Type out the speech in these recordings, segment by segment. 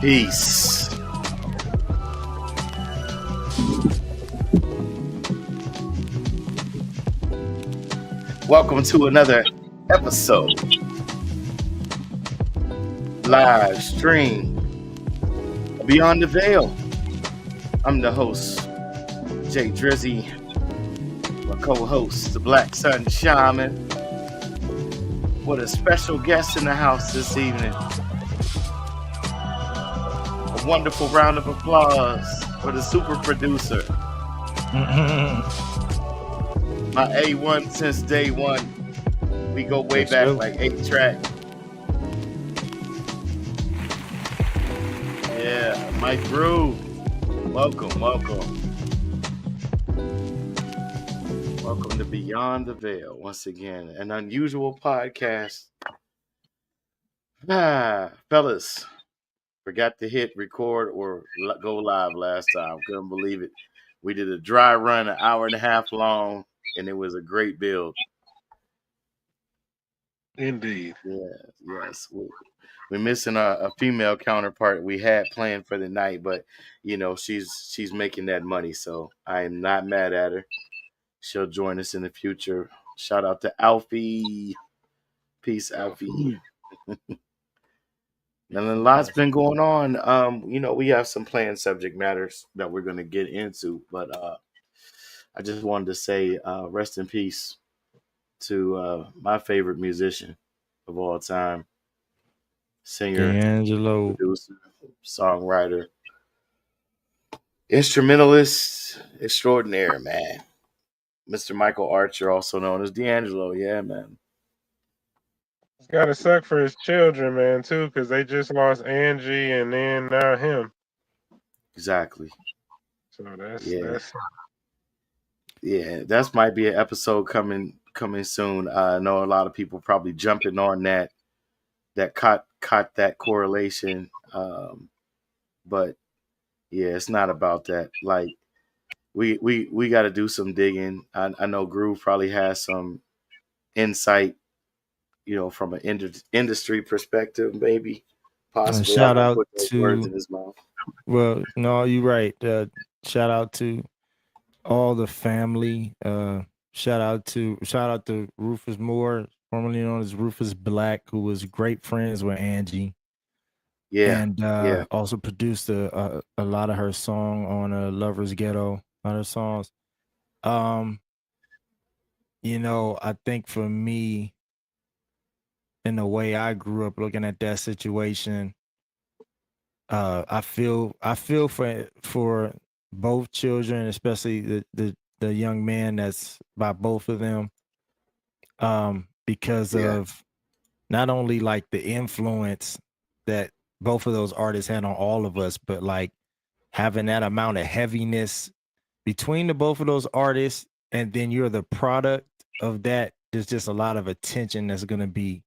Peace. Welcome to another episode. Live stream Beyond the Veil. I'm the host, Jay.Drewz, my co-host, the Black Sun Shaman. With a special guest in the house this evening. A wonderful round of applause for the super producer. My A1 since day one. We go way back like 8-track. Yeah, MykGroov. Welcome. Welcome to Beyond the Veil. Once again, an unusual podcast. Fellas, forgot to hit record or go live last time. Couldn't believe it. We did a dry run, an hour and a half long, and it was a great build. Indeed. Yes. We're missing a female counterpart we had planned for the night, but you know she's making that money, so I am not mad at her. She'll join us in the future. Shout out to Alfie. Peace, Alfie. And a lot's been going on. We have some planned subject matters that we're going to get into, but I just wanted to say rest in peace to my favorite musician of all time, singer, D'Angelo, producer, songwriter, instrumentalist extraordinaire, man. Mr. Michael Archer, also known as D'Angelo. Yeah, man. It's gotta suck for his children, man, too, because they just lost Angie and then now him. Exactly. So that's that might be an episode coming soon. I know a lot of people probably jumping on that caught that correlation. But yeah, it's not about that. Like we got to do some digging. I know Groove probably has some insight, from an industry perspective, maybe. Possibly. Shout out to words in his mouth. Well, no, you're right. Shout out to all the family. Shout out to Rufus Moore, formerly known as Rufus Black, who was great friends with Angie. Yeah, and also produced a lot of her song on Lover's Ghetto. A lot of songs. I think for me, in the way I grew up looking at that situation, I feel for both children, especially the young man that's by both of them, because of not only like the influence that both of those artists had on all of us, but like having that amount of heaviness between the both of those artists, and then you're the product of that. There's just a lot of attention that's going to be,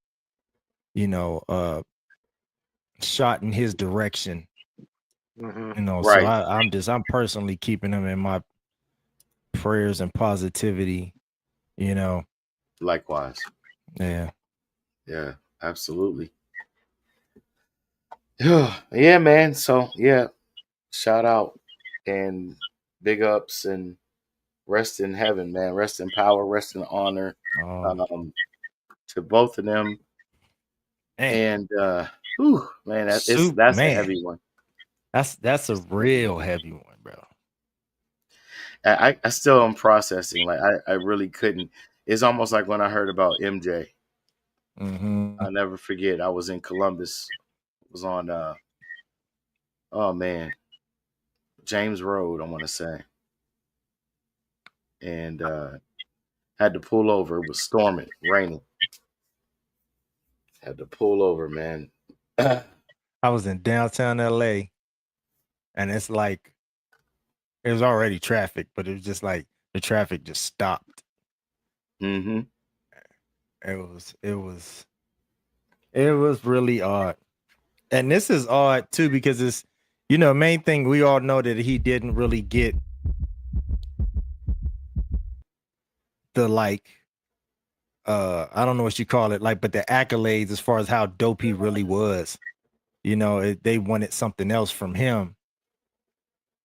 shot in his direction. Mm-hmm. Right. So I'm personally keeping him in my prayers and positivity. Likewise. Yeah, absolutely. Yeah, man. So yeah, shout out and big ups and rest in heaven, man. Rest in power, rest in honor to both of them. Man. And man, that's a heavy one. That's a real heavy one, bro. I still am processing. Like I really couldn't. It's almost like when I heard about MJ. Mm-hmm. I'll never forget. I was in Columbus. It was on James Road, I want to say. And had to pull over. It was storming, raining. Had to pull over, man. I was in downtown LA, and it's like it was already traffic, but it was just like the traffic just stopped. Mm-hmm. It was really odd. And this is odd too, because it's, main thing, we all know that he didn't really get the I don't know what you call it, but the accolades as far as how dope he really was. they wanted something else from him.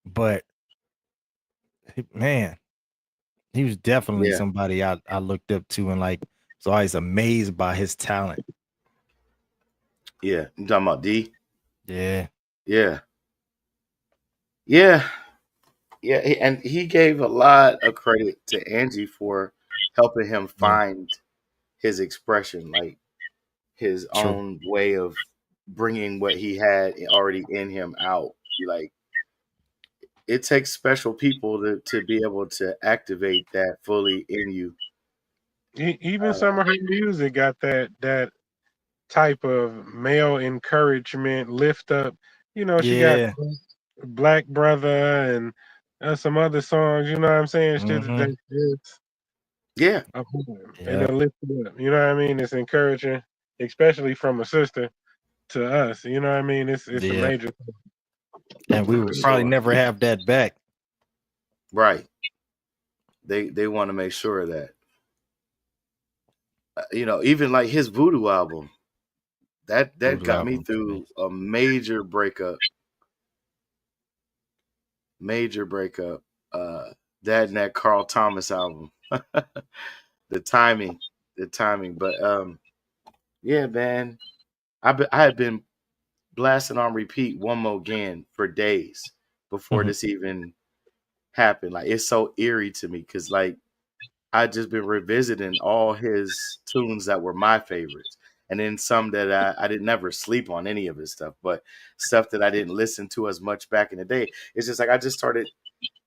But man, he was definitely Yeah. somebody I looked up to and like was always amazed by his talent. Yeah. You talking about D? Yeah. Yeah. Yeah. Yeah. And he gave a lot of credit to Angie for helping him Yeah. find his expression, like his True. own way of bringing what he had already in him out. Like, it takes special people to be able to activate that fully in you. Even some of her music got that type of male encouragement, lift up. She got Yeah. Black Brother and some other songs. You know what I'm saying? Shit Mhm. that's just Yeah. Yeah. it'll lift you up. You know what I mean? It's encouraging, especially from a sister to us. You know what I mean? It's a Yeah. major thing. And we For would probably sure. never have that back. Right. They want to make sure of that. Even like his Voodoo album, that Voodoo got me album. through a major breakup. Major breakup. That and that Carl Thomas album. the timing. But yeah, man. I had been blasting on repeat One More Again for days before Mhm. this even happened. Like, it's so eerie to me because like I just been revisiting all his tunes that were my favorites, and then some that I didn't never sleep on any of his stuff, but stuff that I didn't listen to as much back in the day. It's just like I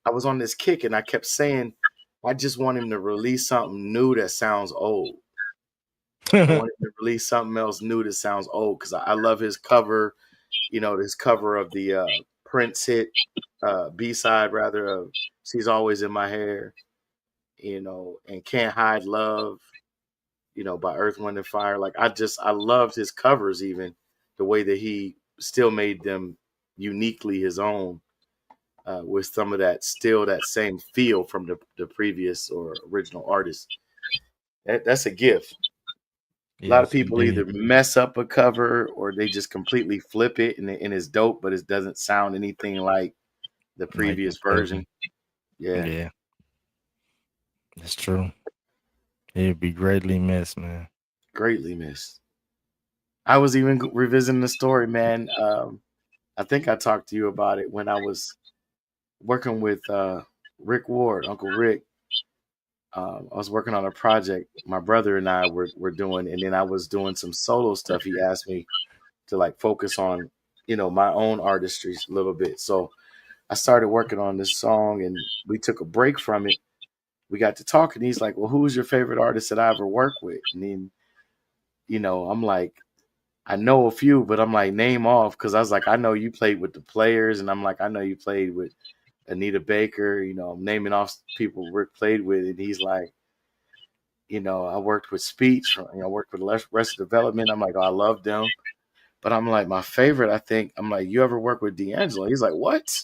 was on this kick, and I kept saying, I just want him to release something new that sounds old. I want him to release something else new that sounds old because I love his cover. This cover of the Prince hit B side rather of "She's Always in My Hair." And "Can't Hide Love," by Earth, Wind and Fire. Like, I loved his covers, even the way that he still made them uniquely his own, with some of that same feel from the previous or original artist. That's a gift. A lot of Yes, people either indeed. mess up a cover or they just completely flip it and it's dope, but it doesn't sound anything like the Like previous the cousin. version. Yeah, Yeah, that's true. It'd be greatly missed, man. greatly missed. I was even revisiting the story, man. I think I talked to you about it when I was working with Rick Ward, Uncle Rick. I was working on a project my brother and I were doing, and then I was doing some solo stuff. He asked me to like focus on, my own artistry a little bit. So I started working on this song, and we took a break from it. We got to talking. He's like, "Well, who's your favorite artist that I ever worked with?" And then, I'm like, I know a few, but I'm like, name off, because I was like, I know you played with the Players, and I'm like, I know you played with Anita Baker. I'm naming off people Rick played with, and he's like, I worked with Speech, I worked with Arrested Development. I'm like, oh, I love them, but I'm like, my favorite, I think, I'm like, you ever work with D'Angelo? He's like, what?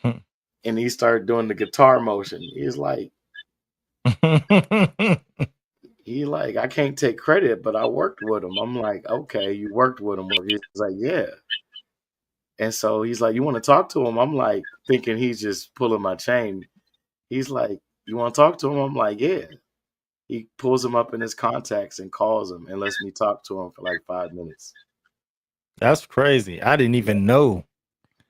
Hmm. And he started doing the guitar motion. He's like, I can't take credit, but I worked with him. I'm like, okay, you worked with him. He's like, yeah. And so he's like, you want to talk to him? I'm like, thinking he's just pulling my chain. He's like, you want to talk to him? I'm like, yeah. He pulls him up in his contacts and calls him and lets me talk to him for like 5 minutes. That's crazy. I didn't even know.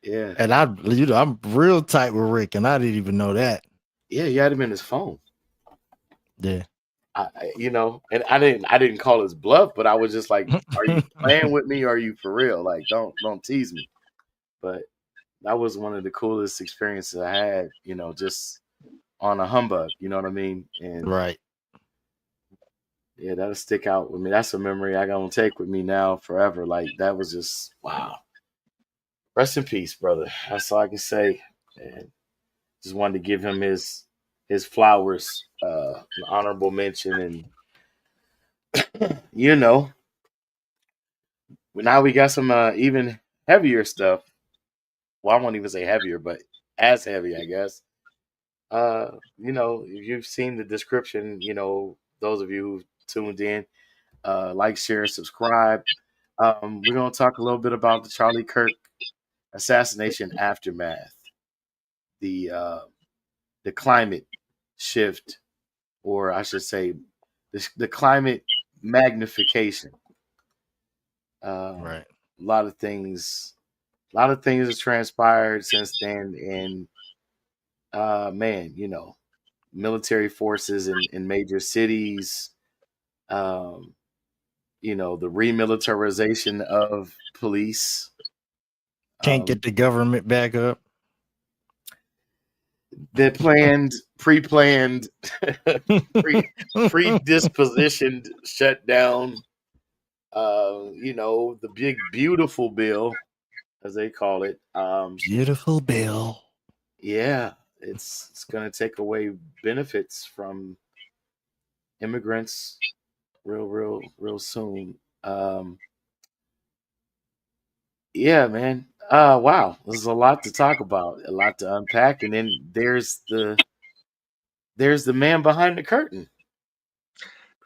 Yeah. And I'm real tight with Rick, and I didn't even know that. Yeah, he had him in his phone. Yeah. And I didn't call his bluff, but I was just like, are you playing with me or are you for real? Like, don't tease me. But that was one of the coolest experiences I had, just on a humbug, you know what I mean? And Right. yeah, that'll stick out with me. That's a memory I gonna take with me now forever. Like, that was just wow. Rest in peace, brother. That's all I can say. And just wanted to give him his flowers, an honorable mention, and now we got some even heavier stuff. Well, I won't even say heavier, but as heavy, I guess. If you've seen the description, those of you who tuned in, like, share, and subscribe. We're gonna talk a little bit about the Charlie Kirk assassination aftermath, the uh, the climate shift, or I should say, the climate magnification. Right. A lot of things, a lot of things have transpired since then, and man, military forces in major cities, um, the remilitarization of police. Can't get the government back up. The pre-planned, predispositioned shutdown. The big beautiful bill, as they call it. Beautiful bill. Yeah, it's going to take away benefits from immigrants real soon. Yeah, man. Wow, there's a lot to talk about, a lot to unpack, and then there's the man behind the curtain.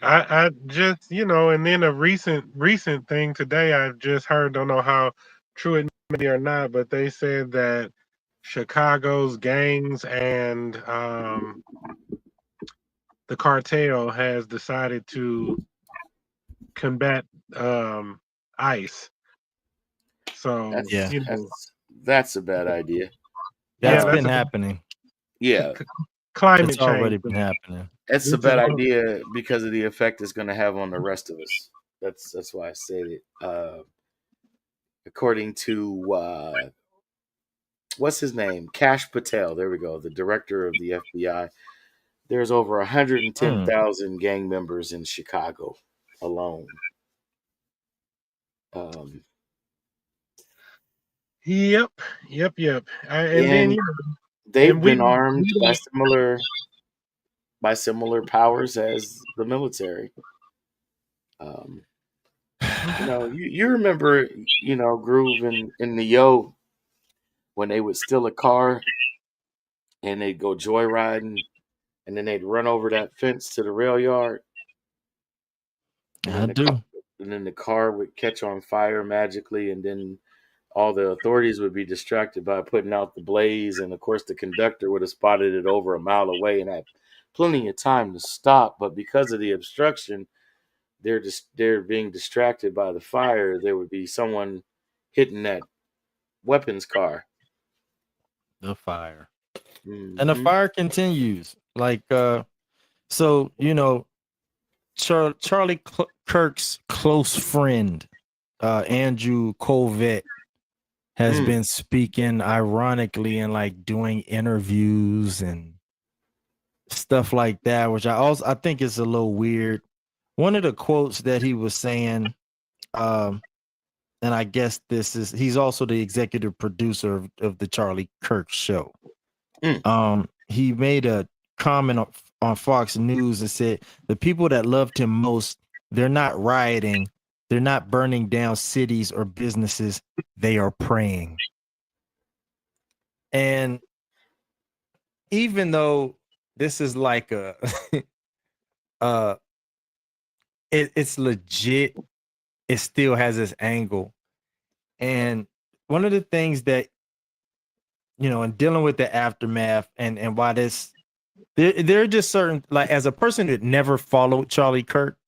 I just, and then a recent thing today I just heard, don't know how true it may be or not, but they said that Chicago's gangs and the cartel has decided to combat ICE. So That's Yeah. that's a bad idea. That's yeah, been happening. Yeah, climate It's already change. been happening. it's a This is bad all- idea because of the effect it's going to have on the rest of us. That's why I said it. According to what's his name, Kash Patel. There we go, the director of the FBI. There's over 110,000 gang members in Chicago alone. Um, Yep. And then and they've and been armed by similar powers as the military. Um, you remember, Groove in the Yo, when they would steal a car and they'd go joyriding and then they'd run over that fence to the rail yard, and I then do. the car would catch on fire magically, and then all the authorities would be distracted by putting out the blaze, and of course the conductor would have spotted it over a mile away and had plenty of time to stop, but because of the obstruction, they're being distracted by the fire. There would be someone hitting that weapons car. The fire. Mm-hmm. And the fire continues. Like so, Charlie Kirk's close friend, Andrew Colvett, has been speaking ironically and like doing interviews and stuff like that, which I think is a little weird. One of the quotes that he was saying, and I guess he's also the executive producer of the Charlie Kirk show. He made a comment on Fox News and said the people that loved him most, they're not rioting, they're not burning down cities or businesses, they are praying. And even though this is like it's legit, it still has this angle. And one of the things that, in dealing with the aftermath and why there are just certain, like, as a person that never followed Charlie Kirk,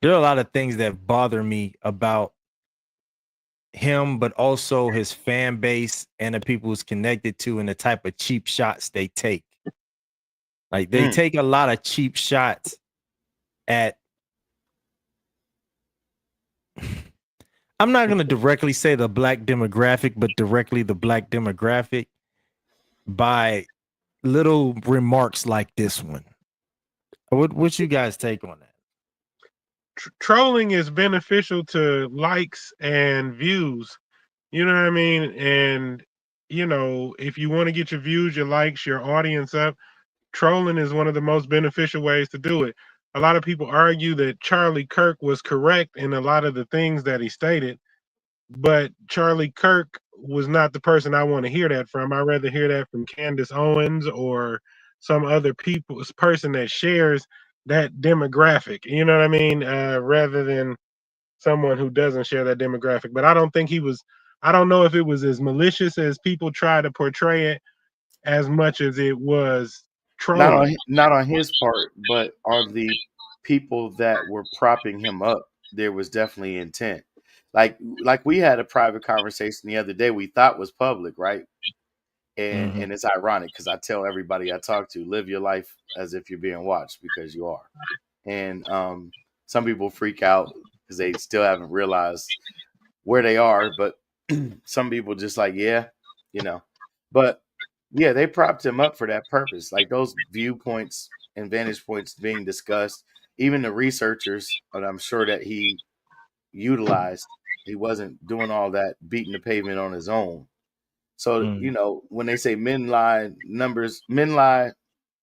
there are a lot of things that bother me about him, but also his fan base and the people who's connected to and the type of cheap shots they take. Like, they take a lot of cheap shots at, I'm not going to directly say the black demographic, but directly the black demographic by little remarks like this one. What's you guys take on that? trolling is beneficial to likes and views. You know what I mean? And if you want to get your views, your likes, your audience up, trolling is one of the most beneficial ways to do it. A lot of people argue that Charlie Kirk was correct in a lot of the things that he stated, but Charlie Kirk was not the person I want to hear that from. I'd rather hear that from Candace Owens or some other person that shares that demographic. You know what I mean? Rather than someone who doesn't share that demographic. But I don't think I don't know if it was as malicious as people try to portray it as much as it was trolling. Not on his part, but on the people that were propping him up. There was definitely intent. Like we had a private conversation the other day we thought was public, right? And it's ironic because I tell everybody I talk to, live your life as if you're being watched, because you are. And some people freak out because they still haven't realized where they are, but some people just like, yeah, but yeah, they propped him up for that purpose. Like those viewpoints and vantage points being discussed, even the researchers, and I'm sure that he utilized, he wasn't doing all that beating the pavement on his own. So, when they say men lie, men lie,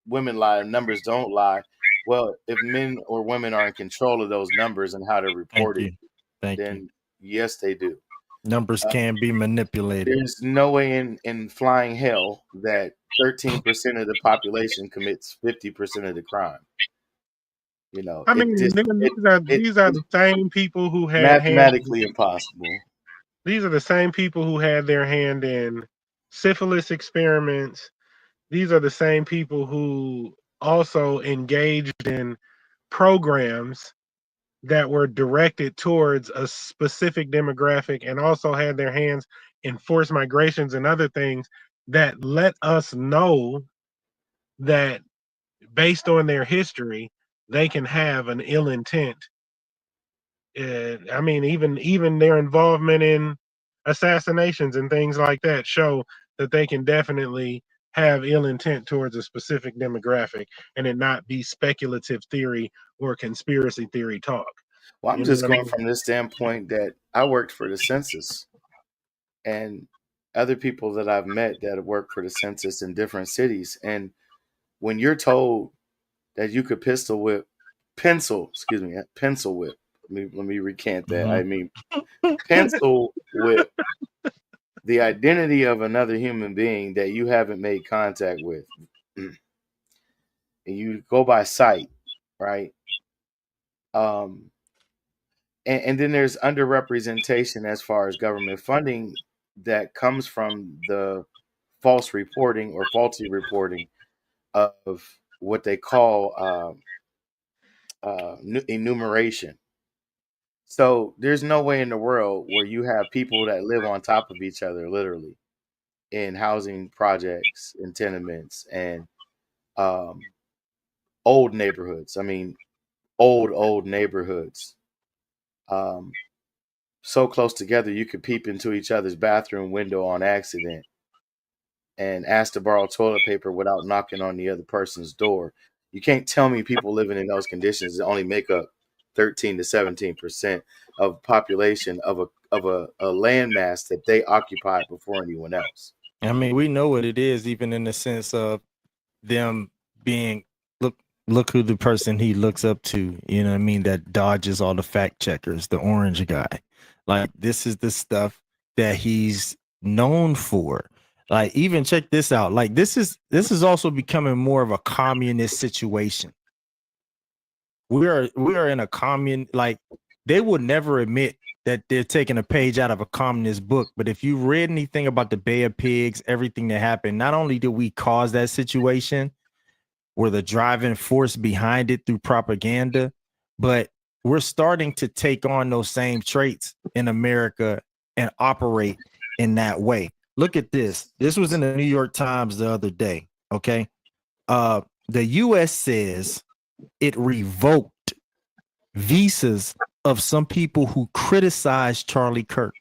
women lie, numbers don't lie. Well, if men or women are in control of those numbers and how to report it, then yes, they do. Numbers can be manipulated. There's no way in flying hell that 13% of the population commits 50% of the crime. I mean, these are the same people who had mathematically impossible. These are the same people who had their hand in syphilis experiments. These are the same people who also engaged in programs that were directed towards a specific demographic and also had their hands in forced migrations and other things that let us know that based on their history, they can have an ill intent. I mean, even their involvement in assassinations and things like that show that they can definitely have ill intent towards a specific demographic and it not be speculative theory or conspiracy theory talk. Well, I'm just going from this standpoint that I worked for the census, and other people that I've met that have worked for the census in different cities. And when you're told that you could pencil whip, let me recant that. I mean, pencil whip the identity of another human being that you haven't made contact with. And you go by sight, right? And then there's underrepresentation as far as government funding that comes from the false reporting or faulty reporting of what they call enumeration. So there's no way in the world where you have people that live on top of each other, literally, in housing projects and tenements and old neighborhoods. I mean, old neighborhoods. So close together you could peep into each other's bathroom window on accident and ask to borrow toilet paper without knocking on the other person's door. You can't tell me people living in those conditions only make up 13 to 17% of population of a landmass that they occupied before anyone else. I mean, we know what it is, even in the sense of them being look who the person he looks up to, you know what I mean, that dodges all the fact checkers, the orange guy. Like, this is the stuff that he's known for. Like, even check this out. Like, this is also becoming more of a communist situation. We are in a like, they would never admit that they're taking a page out of a communist book. But if you read anything about the Bay of Pigs, everything that happened, not only did we cause that situation, we're the driving force behind it through propaganda, but we're starting to take on those same traits in America and operate in that way. Look at this. This was in the New York Times the other day. Okay. The U.S. says it revoked visas of some people who criticized Charlie Kirk.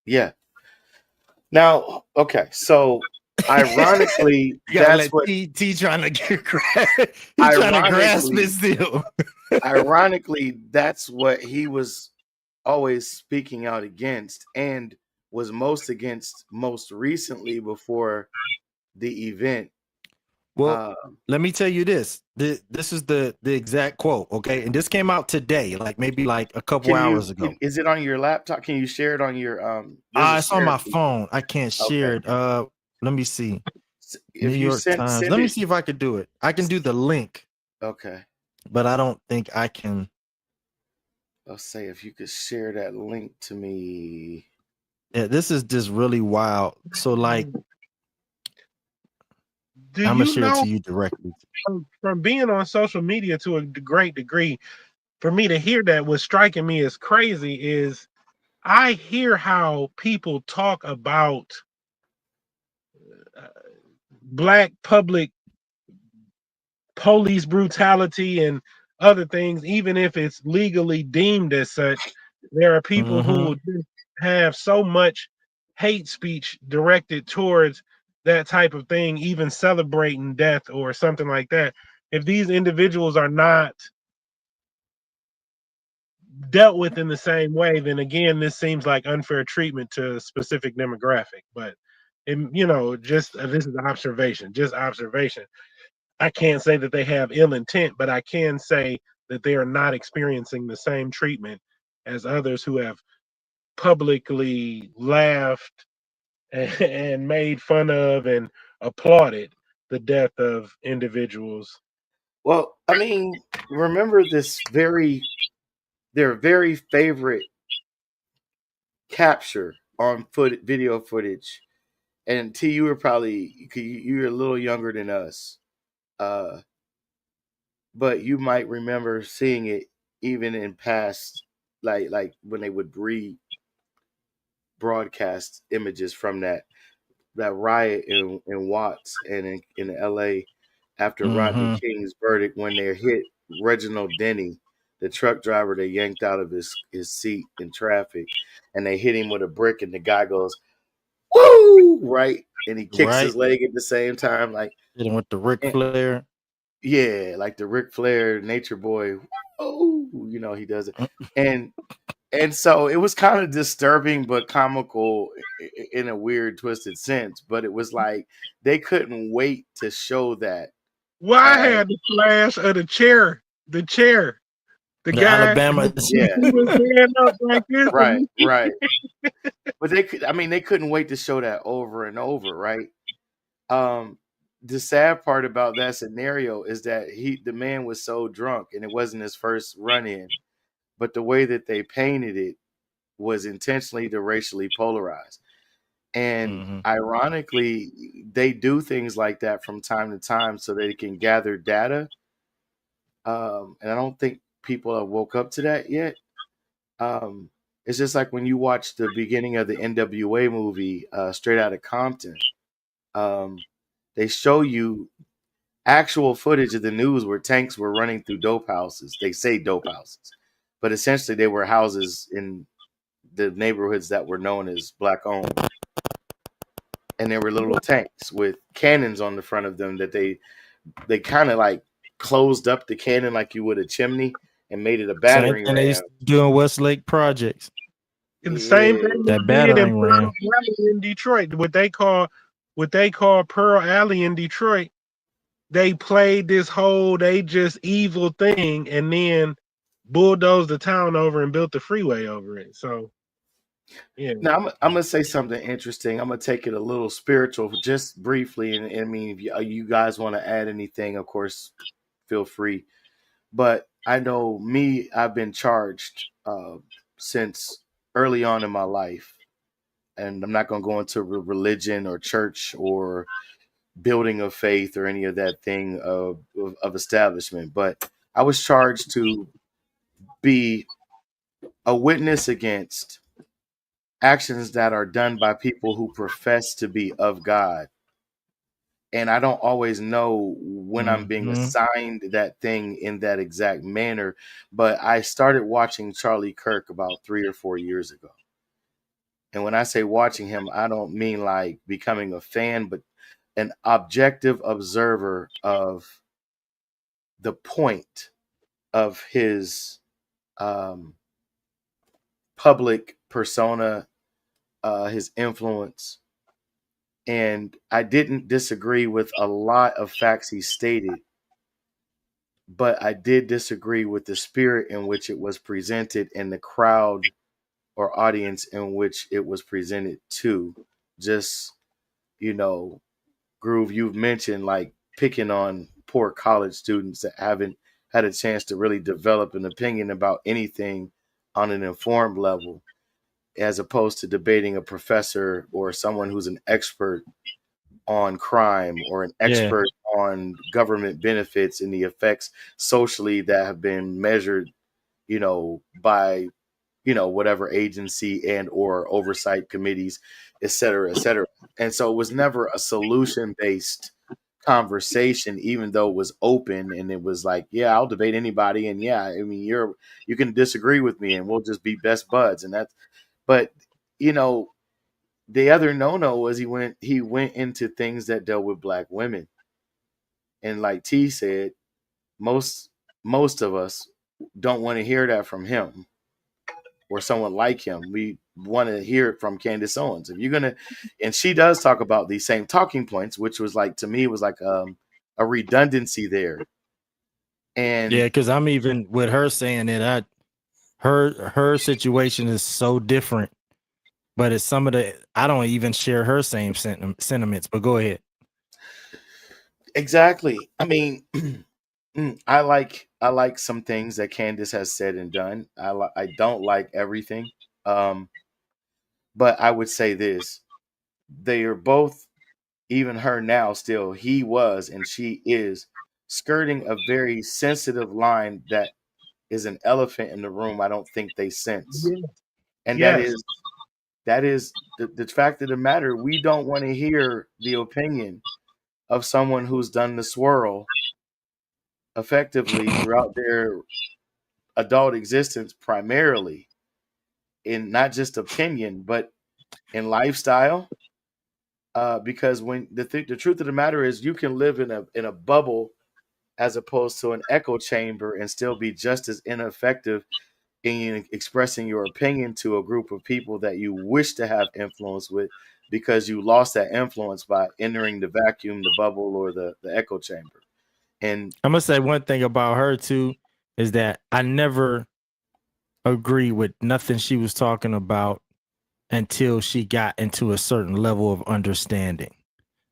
Yeah. Now, okay, so ironically, that's what T trying to get he's trying to grasp his deal. Ironically, that's what he was always speaking out against and was most against most recently before the event. Well, let me tell you this. This is the exact quote, okay? And this came out today, like maybe like a couple hours ago. Is it on your laptop? Can you share it on your it's on my phone. I can't share it. Let me see. If New York Times. Let me see if I could do it. I can do the link. Okay. But I don't think I can. I'll say if you could share that link to me. Yeah, this is just really wild. So like, Do I'm gonna you share it know to you directly. from being on social media to a great degree, for me to hear that what's striking me as crazy is I hear how people talk about black public police brutality and other things, even if it's legally deemed as such. There are people who just have so much hate speech directed towards that type of thing, even celebrating death or something like that. If these individuals are not dealt with in the same way, then again, this seems like unfair treatment to a specific demographic. But, just this is observation, just observation. I can't say that they have ill intent, but I can say that they are not experiencing the same treatment as others who have publicly laughed and made fun of and applauded the death of individuals. Well, I mean, remember their very favorite capture on video footage, and T, you were probably you're a little younger than us, uh, but you might remember seeing it even in past, like when they would broadcast images from that riot in Watts and in L.A. after Rodney King's verdict when they hit Reginald Denny, the truck driver they yanked out of his seat in traffic, and they hit him with a brick, and the guy goes, "Woo!" Right, and he kicks Right. his leg at the same time, like Hitting with the Ric and, Flair. yeah, like the Ric Flair Nature Boy. Oh, he does it, and so it was kind of disturbing but comical in a weird twisted sense, but it was like they couldn't wait to show that. Well, I had the flash of the chair, the The guy Alabama. Yeah, he was hand up like this. right. But they couldn't wait to show that over and over, right? The sad part about that scenario is that the man was so drunk and it wasn't his first run in, but the way that they painted it was intentionally to racially polarize. And ironically, they do things like that from time to time so they can gather data. And I don't think people have woke up to that yet. It's just like when you watch the beginning of the NWA movie, Straight Outta Compton. They show you actual footage of the news where tanks were running through dope houses. They say dope houses, but essentially they were houses in the neighborhoods that were known as black owned. And there were little tanks with cannons on the front of them that they kind of like closed up the cannon like you would a chimney and made it a Same battering thing they ram. used to do in Westlake Projects. And the same thing That they did in battering Pearl ram. Alley in Detroit. What they call Pearl Alley in Detroit. They played this whole they just evil thing and then bulldozed the town over and built the freeway over it. So yeah. Now I'm gonna say something interesting. I'm gonna take it a little spiritual, just briefly, and I mean, if you guys want to add anything, of course, feel free. But I know me, I've been charged since early on in my life, and I'm not gonna go into religion or church or building of faith or any of that thing of establishment, but I was charged to be a witness against actions that are done by people who profess to be of God. And I don't always know when I'm being assigned that thing in that exact manner, but I started watching Charlie Kirk about 3 or 4 years ago. And when I say watching him, I don't mean like becoming a fan, but an objective observer of the point of his public persona, his influence. And I didn't disagree with a lot of facts he stated, but I did disagree with the spirit in which it was presented and the crowd or audience in which it was presented to. Just, Groove, you've mentioned like picking on poor college students that haven't had a chance to really develop an opinion about anything on an informed level, as opposed to debating a professor or someone who's an expert on crime or an Yeah. expert on government benefits and the effects socially that have been measured, by, whatever agency and or oversight committees, et cetera, et cetera. And so it was never a solution based conversation, even though it was open and it was like, yeah, I'll debate anybody. And yeah, I mean, you can disagree with me and we'll just be best buds. And that's, but you know, the other no was he went into things that dealt with black women. And like T said, most most of us don't want to hear that from him or someone like him. We want to hear it from Candace Owens. If you're gonna, and she does talk about these same talking points, which was like, to me, was like a redundancy there. Yeah, And because I'm even with her saying that her situation is so different, but it's some of the I don't even share her same sentiments. But go ahead. exactly, I mean, I like some things that Candace has said and done. I don't like everything, um, but I would say this: they are both, even her now, still, he was and she is skirting a very sensitive line that is an elephant in the room I don't think they sense. And that Yes. is the fact of the matter. We don't want to hear the opinion of someone who's done the swirl effectively throughout their adult existence, primarily in not just opinion, but in lifestyle. Because when the truth of the matter is, you can live in a bubble as opposed to an echo chamber and still be just as ineffective in expressing your opinion to a group of people that you wish to have influence with, because you lost that influence by entering the vacuum, the bubble, or the echo chamber. And I'm gonna say one thing about her too is that I never agree with nothing she was talking about until she got into a certain level of understanding.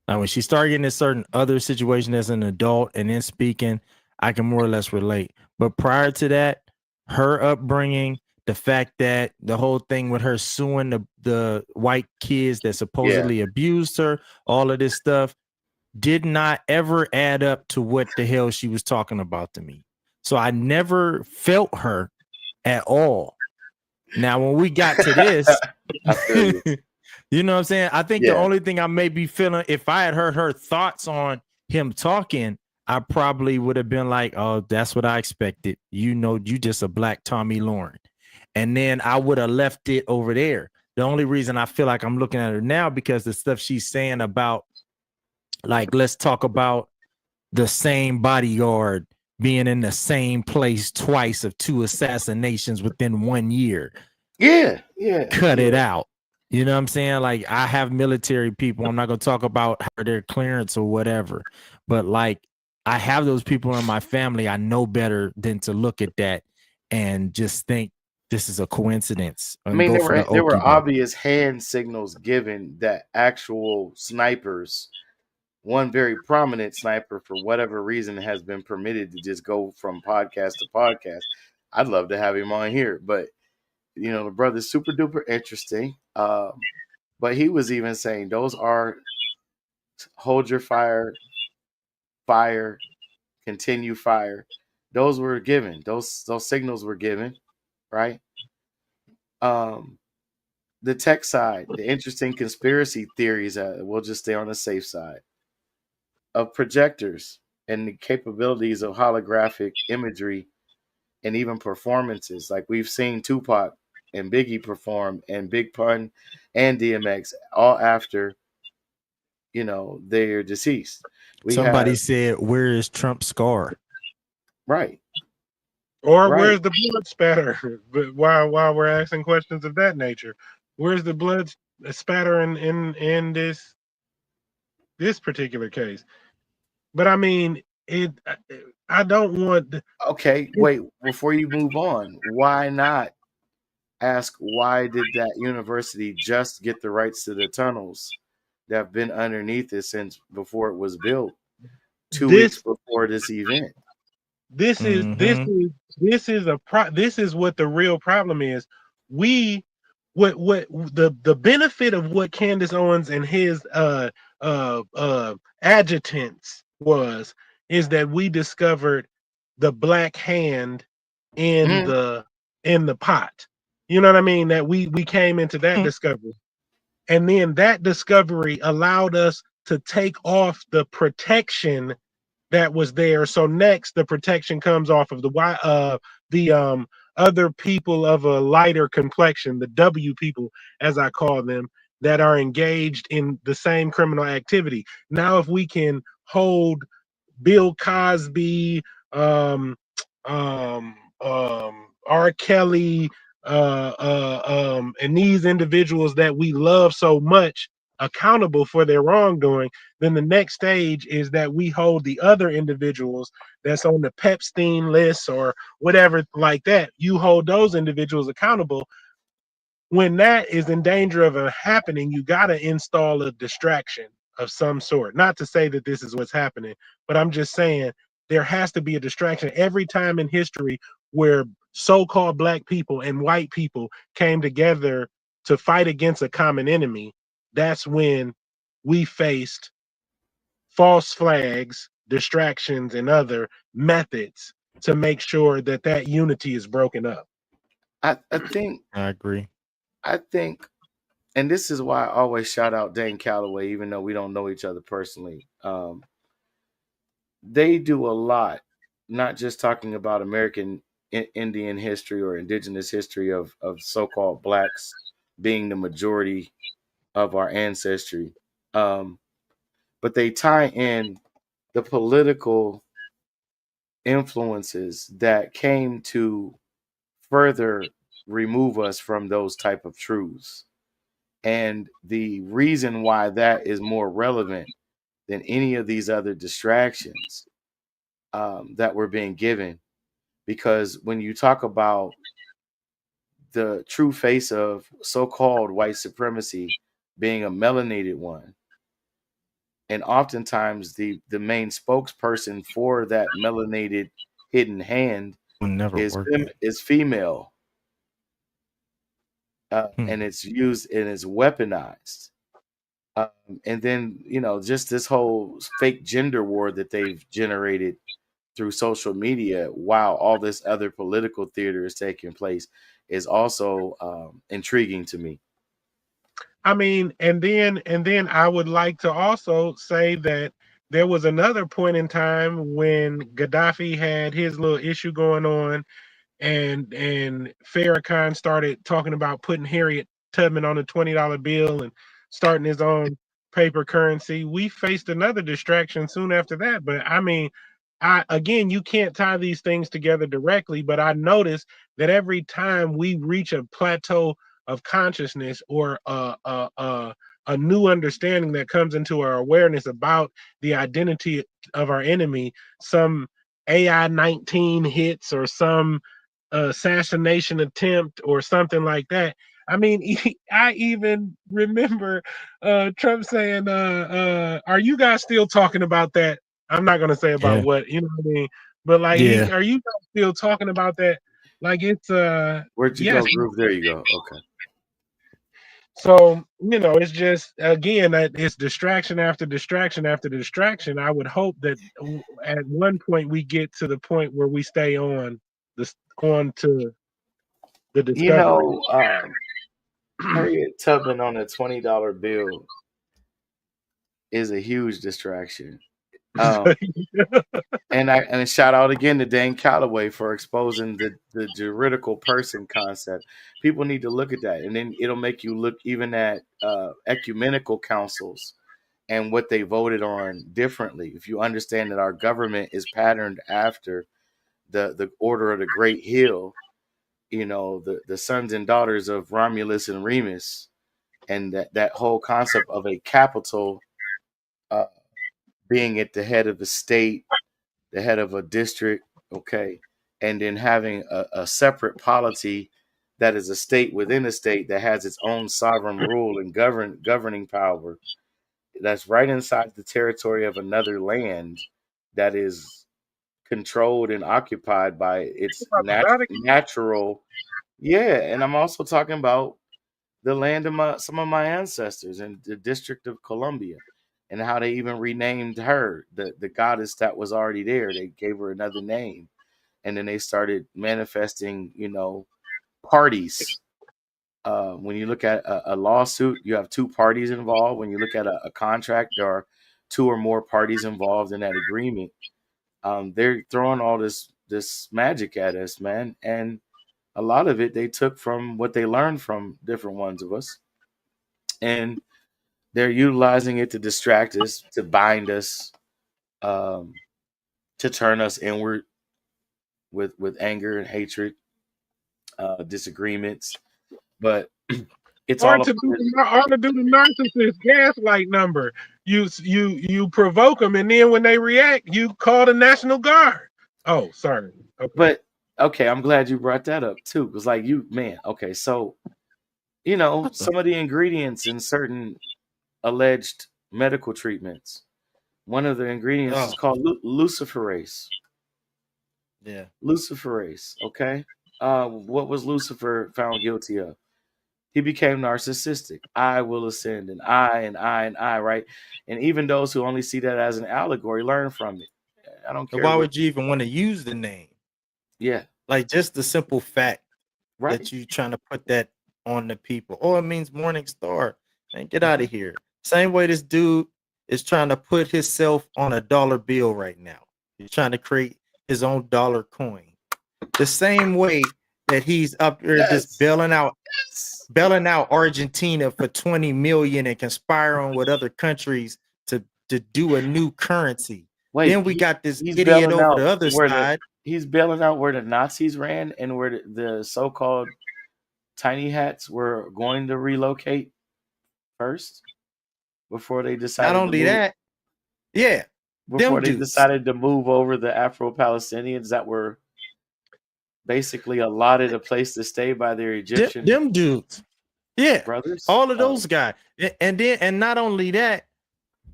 Now, when she started getting in certain other situation as an adult and then speaking, I can more or less relate. But prior to that, her upbringing, the fact that the whole thing with her suing the white kids that yeah, supposedly abused her, all of this stuff did not ever add up to what the hell she was talking about to me. So I never felt her at all. Now, when we got to this, I feel you. you know what I'm saying? I think the Yeah, only thing I may be feeling, if I had heard her thoughts on him talking, I probably would have been like, oh, that's what I expected. You know, you just a black Tommy Lauren. And then I would have left it over there. The only reason I feel like I'm looking at her now because the stuff she's saying about, like, let's talk about the same bodyguard being in the same place twice of 2 assassinations within 1 year. yeah, Cut yeah. it out. You know what I'm saying? Like, I have military people. I'm not going to talk about their clearance or whatever, but like, I have those people in my family. I know better than to look at that and just think this is a coincidence I and mean, go there for the were there were okie doke. obvious hand signals given that actual snipers, one very prominent sniper, for whatever reason, has been permitted to just go from podcast to podcast. I'd love to have him on here, but the brother's super duper interesting. But he was even saying those are hold your fire, fire, continue fire. Those were given. Those signals were given, right? Um, the tech side, the interesting conspiracy theories. We'll just stay on the safe side of projectors and the capabilities of holographic imagery and even performances. Like we've seen Tupac and Biggie perform, and Big Pun and DMX, all after they're deceased. We Somebody have said, where is Trump's scar? right, Or right. where's the blood spatter? But while we're asking questions of that nature, where's the blood spatter in this particular case? But I mean, it. I don't want. Okay, wait. Before you move on, why not ask why did that university just get the rights to the tunnels that have been underneath it since before it was built, 2 weeks This before this event? This is this Mhm. is this is this is what the real problem is. We what the benefit of what Candace Owens and his adjutants was is that we discovered the black hand in Mm, the pot. You know what I mean? That we came into that mm. discovery. And then that discovery allowed us to take off the protection that was there. So next, the protection comes off of the other people of a lighter complexion, the W people, as I call them, that are engaged in the same criminal activity. Now, if we can hold Bill Cosby, um, R. Kelly, and these individuals that we love so much accountable for their wrongdoing, then the next stage is that we hold the other individuals that's on the Pepstein list or whatever like that. You hold those individuals accountable. When that is in danger of happening, you got to install a distraction of some sort. Not to say that this is what's happening, but I'm just saying there has to be a distraction every time in history where so-called black people and white people came together to fight against a common enemy. That's when we faced false flags, distractions, and other methods to make sure that that unity is broken up. I think I agree. I think, and this is why I always shout out Dane Calloway, even though we don't know each other personally. They do a lot, not just talking about American Indian history or indigenous history of so-called blacks being the majority of our ancestry, um, but they tie in the political influences that came to further remove us from those type of truths. And the reason why that is more relevant than any of these other distractions that we're being given, because when you talk about the true face of so-called white supremacy being a melanated one, and oftentimes the main spokesperson for that melanated hidden hand Will never is work. is female, Hmm. and it's used and it's weaponized. Um, and then just this whole fake gender war that they've generated through social media, while all this other political theater is taking place, is also intriguing to me. I mean, and then I would like to also say that there was another point in time when Gaddafi had his little issue going on, and Farrakhan started talking about putting Harriet Tubman on a $20 bill and starting his own paper currency. We faced another distraction soon after that. But I mean, I again, you can't tie these things together directly, but I noticed that every time we reach a plateau of consciousness or a new understanding that comes into our awareness about the identity of our enemy, some AI 19 hits or some assassination attempt or something like that. I mean, I even remember Trump saying, "Are you guys still talking about that?" I'm not gonna say about Yeah. what, you know what I mean, but like, Yeah. are you guys still talking about that? Like, it's Where'd you yes. go, Groove? There you go. Okay. So it's just again that it's distraction after distraction after distraction. I would hope that at one point we get to the point where we stay on this on to the You discovery. know, Harriet Tubman on a $20 bill is a huge distraction. Um, and shout out again to Dane Calloway for exposing the juridical person concept. People need to look at that, and then it'll make you look even at ecumenical councils and what they voted on differently. If you understand that our government is patterned after the order of the Great Hill, the sons and daughters of Romulus and Remus, and that whole concept of a capital uh, being at the head of the state, the head of a district, okay, and then having a separate polity that is a state within a state that has its own sovereign rule and governing power, that's right inside the territory of another land that is controlled and occupied by its About the Vatican? natural. Yeah, and I'm also talking about the land of some of my ancestors in the District of Columbia, and how they even renamed her, the goddess that was already there. They gave her another name, and then they started manifesting, parties. When you look at a lawsuit, you have two parties involved. When you look at a contract, there are two or more parties involved in that agreement. They're throwing all this magic at us, man, and a lot of it they took from what they learned from different ones of us, and they're utilizing it to distract us, to bind us, um, to turn us inward with anger and hatred, disagreements. But it's Or all to about do it. the narcissist gaslight number. You provoke them, and then when they react, you call the National Guard. Oh, sorry. Okay. But okay, I'm glad you brought that up too, because like okay, so some of the ingredients in certain alleged medical treatments, one of the ingredients is called luciferase. Yeah. Luciferase, okay. What was Lucifer found guilty of? He became narcissistic. I will ascend, and I, right? And even those who only see that as an allegory learn from it. I don't care Why what. would you even want to use the name? Yeah, Like just the simple fact right. that you trying to put that on the people. Oh, it means morning star. Man, get out of here. Same way this dude is trying to put himself on a dollar bill right now. He's trying to create his own dollar coin. The same way that he's up there just bailing out Argentina for 20 million and conspiring with other countries to do a new currency. Wait, then we got this he's idiot bailing over out the other side. He's bailing out where the Nazis ran and where the so-called tiny hats were going to relocate first before they decided. Not only that, yeah, before they decided to move over the Afro-Palestinians that were basically allotted a place to stay by their Egyptian them dudes, yeah, brothers, all of those guys, and not only that,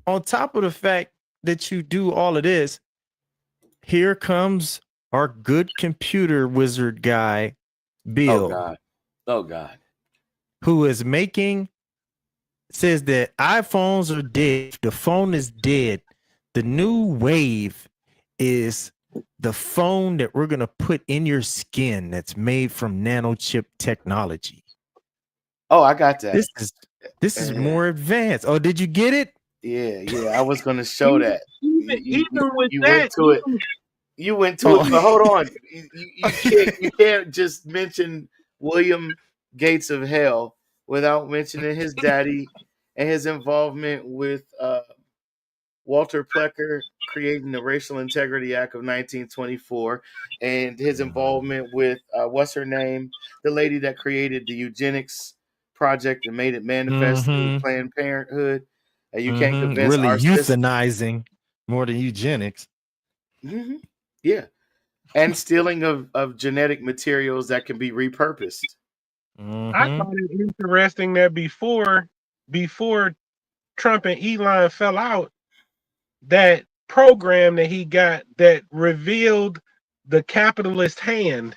on top of the fact that you do all of this, here comes our good computer wizard guy, Bill. Oh God. Who is says that iPhones are dead. The phone is dead. The new wave is the phone that we're going to put in your skin that's made from nanochip technology. Oh, I got that. This is more advanced. Oh, did you get it? Yeah. I was going to show that. You went to it, but hold on. You can't just mention William Gates of Hell without mentioning his daddy and his involvement with Walter Plecker creating the Racial Integrity Act of 1924, and his involvement with what's her name, the lady that created the eugenics project and made it manifest through Planned Parenthood. And you can't convince really our euthanizing more than eugenics. Yeah, and stealing of genetic materials that can be repurposed. I thought it interesting that before Trump and Elon fell out, that program that he got that revealed the capitalist hand,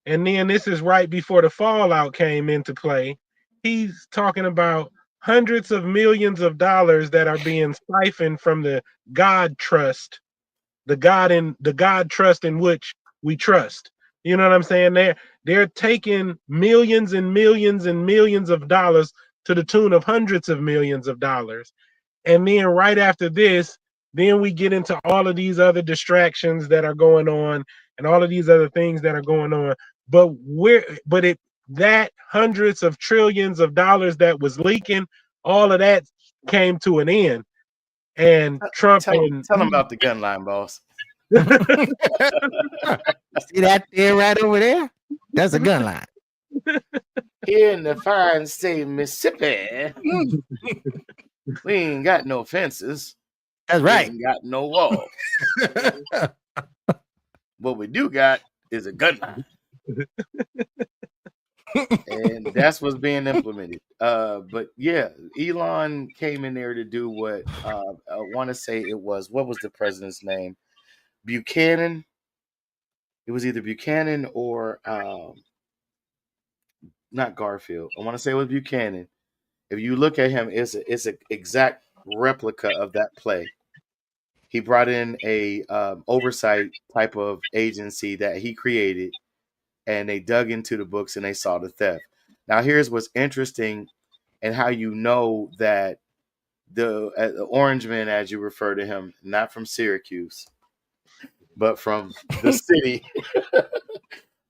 and then this is right before the fallout came into play. He's talking about hundreds of millions of dollars that are being siphoned from the God trust, the God trust in which we trust. You know what I'm saying? They're taking millions and millions and millions of dollars to the tune of hundreds of millions of dollars. And then right after this, then we get into all of these other distractions that are going on and all of these other things that are going on. But that hundreds of trillions of dollars that was leaking, all of that came to an end. And Trump tell him about the gun line, boss. See that there right over there? That's a gun line. Here in the fine state of Mississippi, we ain't got no fences. That's right. We ain't got no walls. What we do got is a gun line. And that's what's being implemented. But yeah, Elon came in there to do what I want to say it was. What was the president's name? Buchanan. It was either Buchanan or not Garfield. I want to say it was Buchanan. If you look at him, it's an exact replica of that play. He brought in a oversight type of agency that he created, and they dug into the books and they saw the theft. Now, here's what's interesting, and how you know that the Orange Man, as you refer to him, not from Syracuse, but from the city.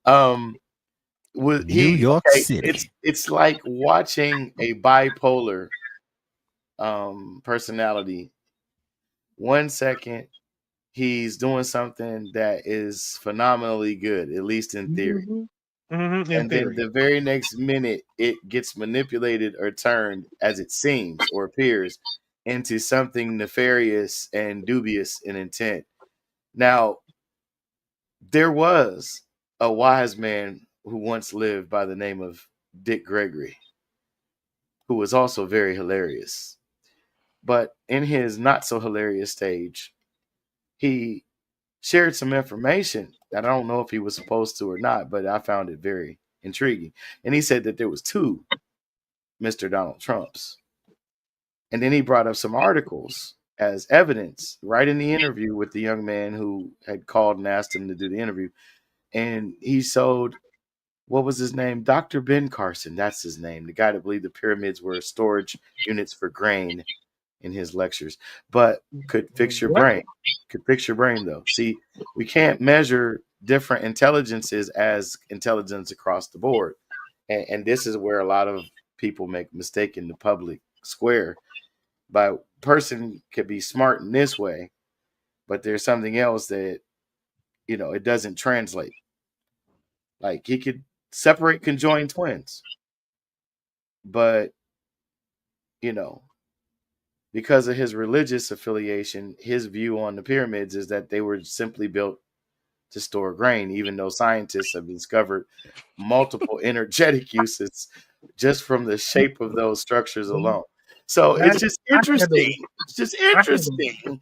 Was New he York okay? City. It's like watching a bipolar personality. 1 second he's doing something that is phenomenally good, at least in theory. In And then theory. the very next minute, it gets manipulated or turned, as it seems or appears, into something nefarious and dubious in intent. Now, there was a wise man who once lived by the name of Dick Gregory, who was also very hilarious. But in his not so hilarious stage, he shared some information that I don't know if he was supposed to or not, but I found it very intriguing. And he said that there was two Mr. Donald Trumps. And then he brought up some articles as evidence right in the interview with the young man who had called and asked him to do the interview. And he showed, what was his name? Dr. Ben Carson. That's his name. The guy that believed the pyramids were storage units for grain in his lectures, but could fix your brain. Could fix your brain, though. See, we can't measure different intelligences as intelligence across the board. And this is where a lot of people make mistake in the public square. By person could be smart in this way, but there's something else that, it doesn't translate. Like, he could separate conjoined twins, but, because of his religious affiliation, his view on the pyramids is that they were simply built to store grain, even though scientists have discovered multiple energetic uses just from the shape of those structures alone. So it's just interesting. It's just interesting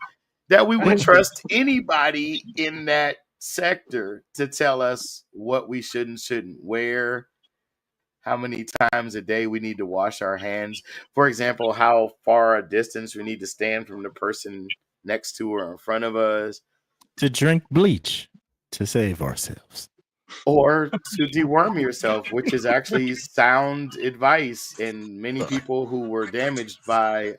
that we would trust anybody in that sector to tell us what we should and shouldn't wear, how many times a day we need to wash our hands. For example, how far a distance we need to stand from the person next to or in front of us. To drink bleach to save ourselves. Or to deworm yourself, which is actually sound advice. And many people who were damaged by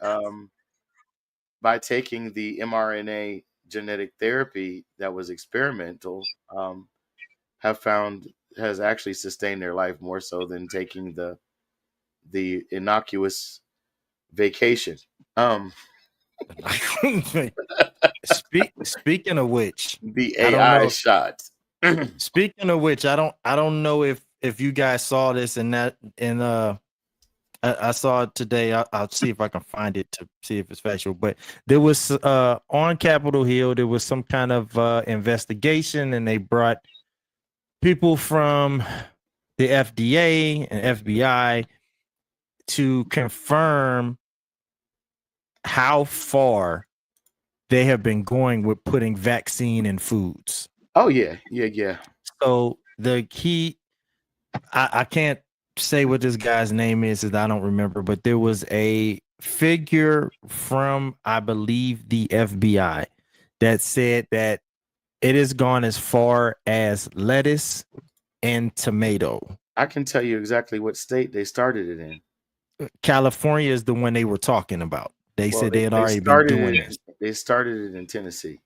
taking the mRNA genetic therapy that was experimental has actually sustained their life more so than taking the innocuous vacation. Speaking of which, The AI shot. Speaking of which, I don't know if you guys saw this I saw it today. I'll see if I can find it to see if it's factual. But there was on Capitol Hill, there was some kind of investigation, and they brought people from the FDA and FBI to confirm how far they have been going with putting vaccine in foods. Oh yeah. So the key, I can't say what this guy's name is, as I don't remember, but there was a figure from, I believe, the FBI that said that it has gone as far as lettuce and tomato. I can tell you exactly what state they started it in. California is the one they were talking about. They said they had already been doing this. They started it in Tennessee.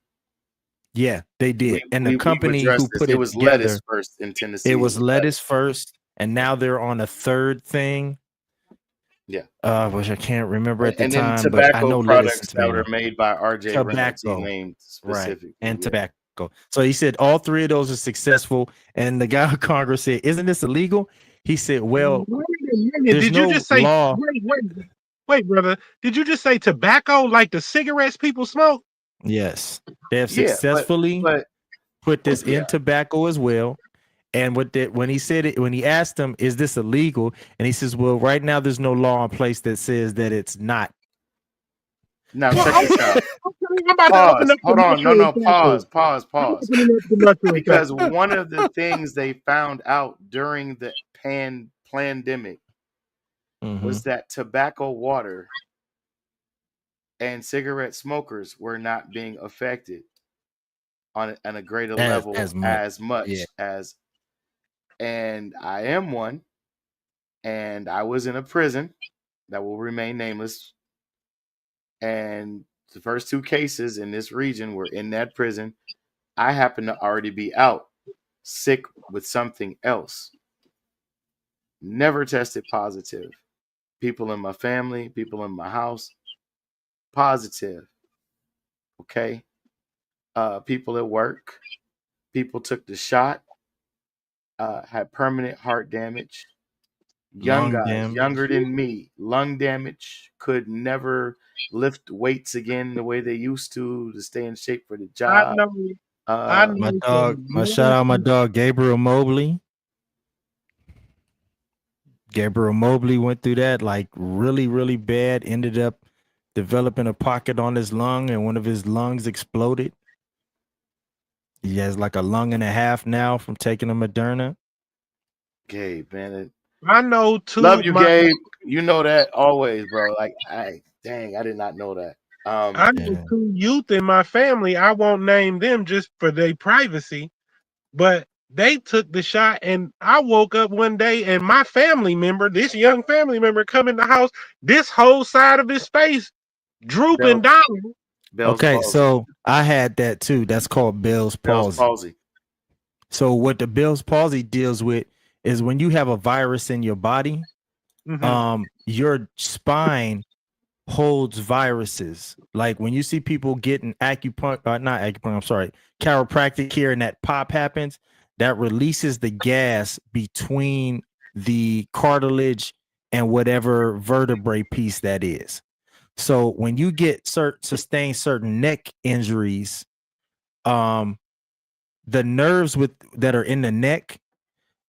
Yeah, they did. And the company who put it was together, lettuce first in Tennessee. It was lettuce first, and now they're on a third thing. Yeah. Which I can't remember at the and time. And then tobacco but I know products that are made by R.J. Tobacco, named specifically. Right, and tobacco. So he said all three of those are successful. And the guy in Congress said, "Isn't this illegal?" He said, "Well, did you just say law." Wait, brother. Did you just say tobacco like the cigarettes people smoke? Yes, they have successfully put this in tobacco as well. And when he said it, when he asked him, "Is this illegal?" and he says, "Well, right now there's no law in place that says that it's not." Now Well, check this out. I'm about to open Pause. up the Hold on. No, mushroom no. factory. I'm Pause. opening up the mushroom Because factory. one of the things they found out during the pandemic was that tobacco water and cigarette smokers were not being affected on a greater level as much. as Yeah. much as, and I am one, and I was in a prison that will remain nameless, and the first two cases in this region were in that prison. I happen to already be out sick with something else. Never tested positive. People in my family, people in my house, positive. Okay. People at work, people took the shot, had permanent heart damage. Young Lung guys, damage. younger than me, lung damage, could never lift weights again the way they used to stay in shape for the I job. know. I Uh, My know. dog, my shout out my dog Gabriel Mobley. Gabriel Mobley went through that like really, really bad, ended up developing a pocket on his lung and one of his lungs exploded. He has like a lung and a half now from taking a Moderna. Gabe, man, I know too. love you, Gabe. You know that always, bro. Like, I did not know that. I know Yeah. two youth in my family. I won't name them just for their privacy, but they took the shot, and I woke up one day, and my family member, this young family member, come in the house. This whole side of his face drooping Bell's, down. Bell's Okay, palsy. so I had that too. That's called Bell's Bell's palsy. palsy. So what the Bell's palsy deals with is when you have a virus in your body, your spine holds viruses. Like when you see people getting not acupuncture, I'm sorry, chiropractic here, and that pop happens, that releases the gas between the cartilage and whatever vertebrae piece that is. So when you get sustain certain neck injuries, the nerves that are in the neck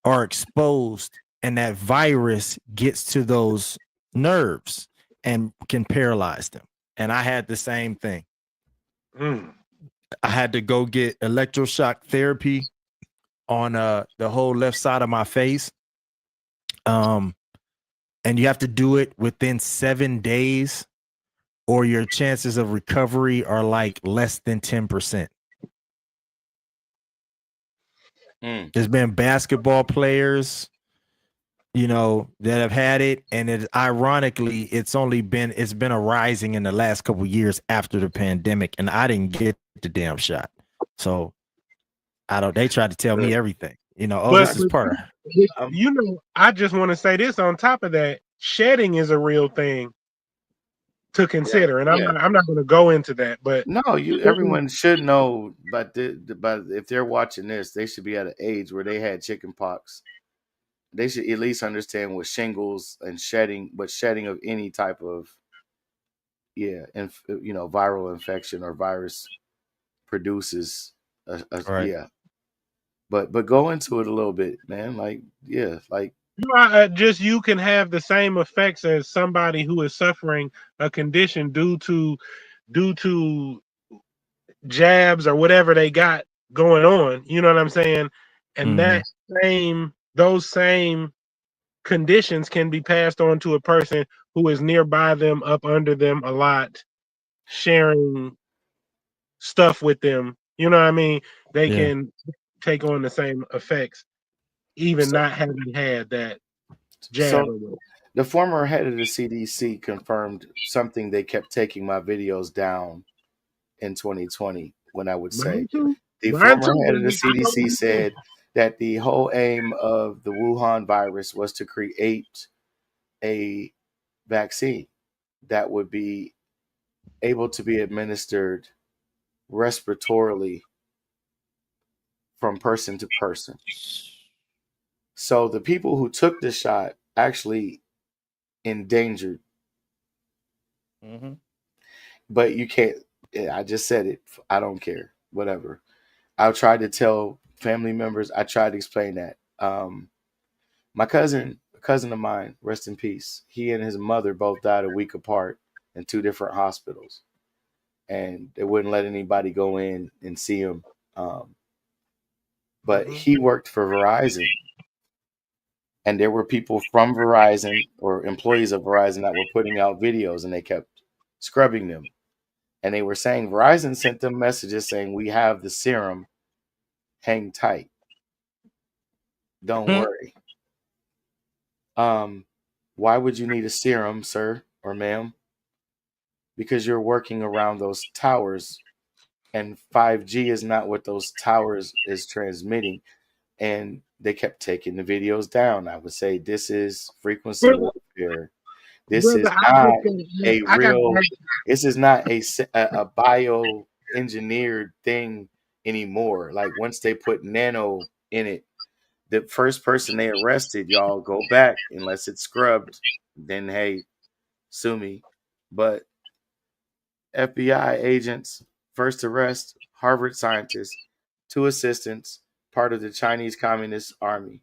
are exposed, and that virus gets to those nerves and can paralyze them. And I had the same thing. I had to go get electroshock therapy on the whole left side of my face. And you have to do it within 7 days, or your chances of recovery are like less than 10%. There's been basketball players, that have had it, and ironically, it's been a rising in the last couple of years after the pandemic, and I didn't get the damn shot. So they tried to tell me everything. This is part of. I just want to say this on top of that: shedding is a real thing to consider, and I'm not going to go into that. But no, everyone should know. But if they're watching this, they should be at an age where they had chicken pox. They should at least understand what shingles and shedding of any type of viral infection or virus produces. Right. But go into it a little bit, man. You can have the same effects as somebody who is suffering a condition due to jabs or whatever they got going on. You know what I'm saying? And those same conditions can be passed on to a person who is nearby them, up under them a lot, sharing stuff with them. You know what I mean? They can take on the same effects, even not having had that jab. So the former head of the CDC confirmed something they kept taking my videos down in 2020 when I would say. The former head of the CDC said that the whole aim of the Wuhan virus was to create a vaccine that would be able to be administered respiratorily from person to person. So the people who took the shot actually endangered. But you can't. I just said it. I don't care. Whatever. I'll try to tell family members. I tried to explain that. My cousin, a cousin of mine, rest in peace. He and his mother both died a week apart in two different hospitals. and they wouldn't let anybody go in and see him. But he worked for Verizon, and there were people from Verizon or employees of Verizon that were putting out videos, and they kept scrubbing them. And they were saying Verizon sent them messages saying, "We have the serum. Hang tight. Don't worry." Why would you need a serum, sir or ma'am? Because you're working around those towers, and 5G is not what those towers is transmitting. And they kept taking the videos down. I would say this is frequency warfare. This is not a real. This is not a bioengineered thing anymore. Like once they put nano in it, the first person they arrested, y'all go back unless it's scrubbed. Then hey, sue me. But FBI agents, first arrest, Harvard scientists, 2 assistants, part of the Chinese Communist Army,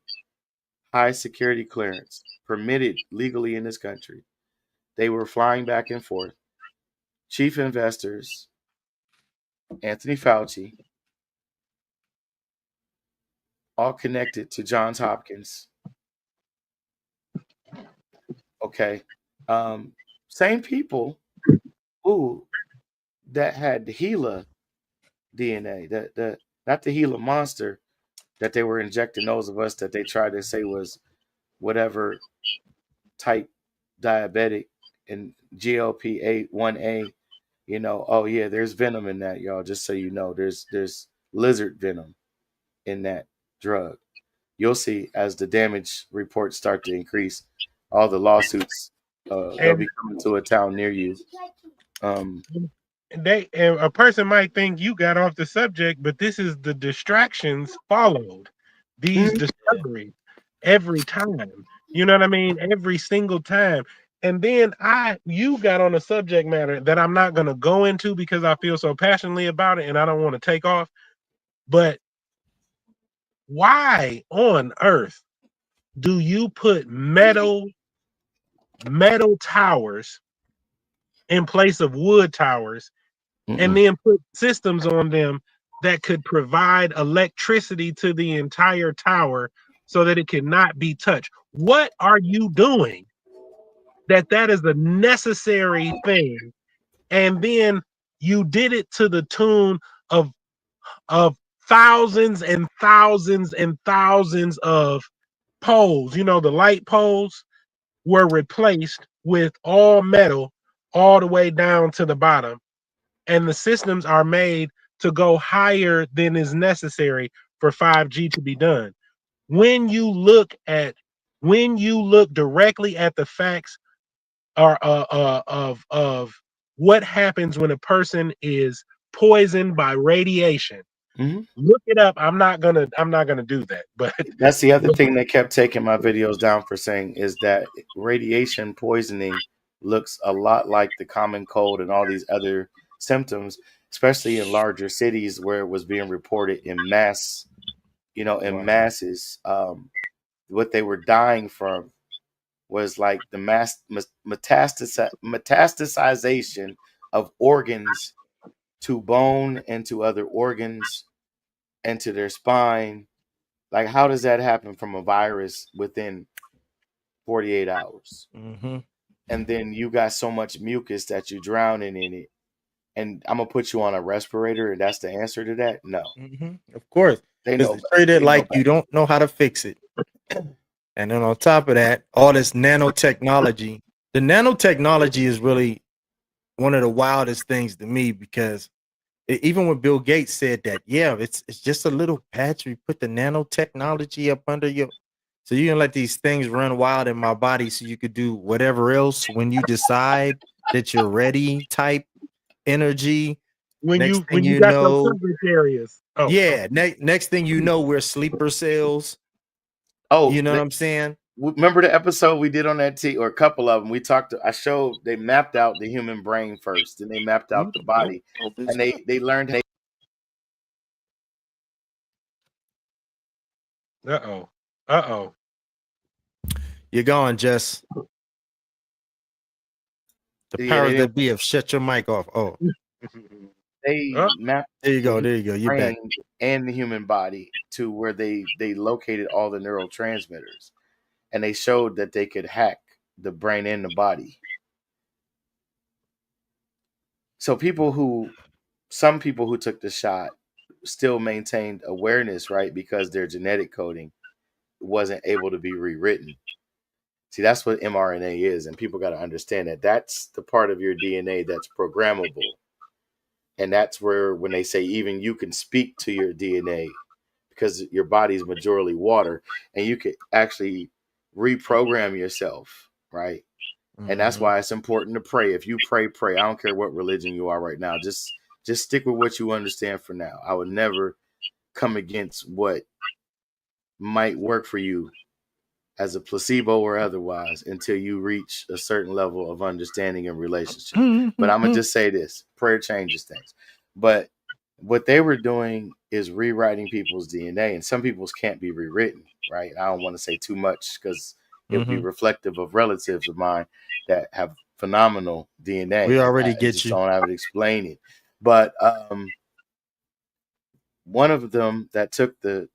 high security clearance, permitted legally in this country. They were flying back and forth. Chief investors, Anthony Fauci, all connected to Johns Hopkins. Okay. Same people who that had the Gila DNA, the not the Gila monster that they were injecting those of us that they tried to say was whatever type diabetic and GLP-1A, oh yeah, there's venom in that, y'all. Just so you know, there's lizard venom in that drug. You'll see as the damage reports start to increase, all the lawsuits they'll be coming to a town near you. A person might think you got off the subject, but this is the distractions followed these discoveries every time. You know what I mean? Every single time. And then you got on a subject matter that I'm not going to go into because I feel so passionately about it and I don't want to take off. But why on earth do you put metal towers in place of wood towers and then put systems on them that could provide electricity to the entire tower so that it cannot be touched? What are you doing that is a necessary thing? And then you did it to the tune of thousands and thousands and thousands of poles. The light poles were replaced with all metal all the way down to the bottom. And the systems are made to go higher than is necessary for 5G to be done. When you look directly at the facts of what happens when a person is poisoned by radiation, look it up. I'm not gonna do that. But that's the other thing they kept taking my videos down for saying is that radiation poisoning looks a lot like the common cold and all these other symptoms, especially in larger cities where it was being reported in mass, in masses. What they were dying from was like the metastasization of organs to bone and to other organs and to their spine. Like, how does that happen from a virus within 48 hours? And then you got so much mucus that you're drowning in it. And I'm going to put you on a respirator, and that's the answer to that? No. Of course. They know. Treat it like you don't know how to fix it. And then on top of that, all this nanotechnology. The nanotechnology is really one of the wildest things to me, because even when Bill Gates said that, it's just a little patch. We put the nanotechnology up under you, so you can let these things run wild in my body, so you could do whatever else when you decide that you're ready. Type energy. When you got those surface areas. Next thing you know, we're sleeper cells. You know what I'm saying? Remember the episode we did on that or a couple of them? I showed they mapped out the human brain first, and they mapped out the body, and they learned. You're gone, Jess. The powers that be have shut your mic off. they Oh, mapped There you the go. human There you go. You're back. brain and the human body to where they located all the neurotransmitters, and they showed that they could hack the brain and the body. So some people who took the shot still maintained awareness, right? Because their genetic coding wasn't able to be rewritten. See, that's what mRNA is, and people got to understand that that's the part of your DNA that's programmable. And that's where, when they say even you can speak to your DNA because your body's majorly water, and you could actually reprogram yourself, right? And that's Mhm. why it's important to pray. If you pray, pray. I don't care what religion you are right now. Just stick with what you understand for now. I would never come against what might work for you as a placebo or otherwise until you reach a certain level of understanding and relationship. But I'm gonna just say this: prayer changes things. But what they were doing is rewriting people's DNA, and some people's can't be rewritten, right? I don't want to say too much because it would be Mhm. reflective of relatives of mine that have phenomenal DNA. We already I get just you. don't have it explaining. But one of them that took the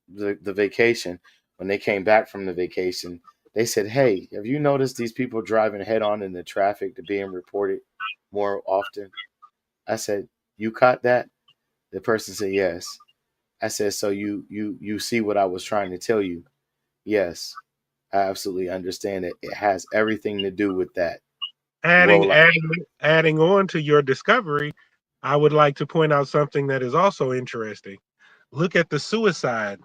vacation, when they came back from the vacation, they said, "Hey, have you noticed these people driving head on in the traffic to being reported more often?" I said, "You caught that?" The person said, "Yes." I said, "So you see what I was trying to tell you?" "Yes, I absolutely understand it. It has everything to do with that adding rollout." adding adding on to your discovery, I would like to point out something that is also interesting. Look at the suicide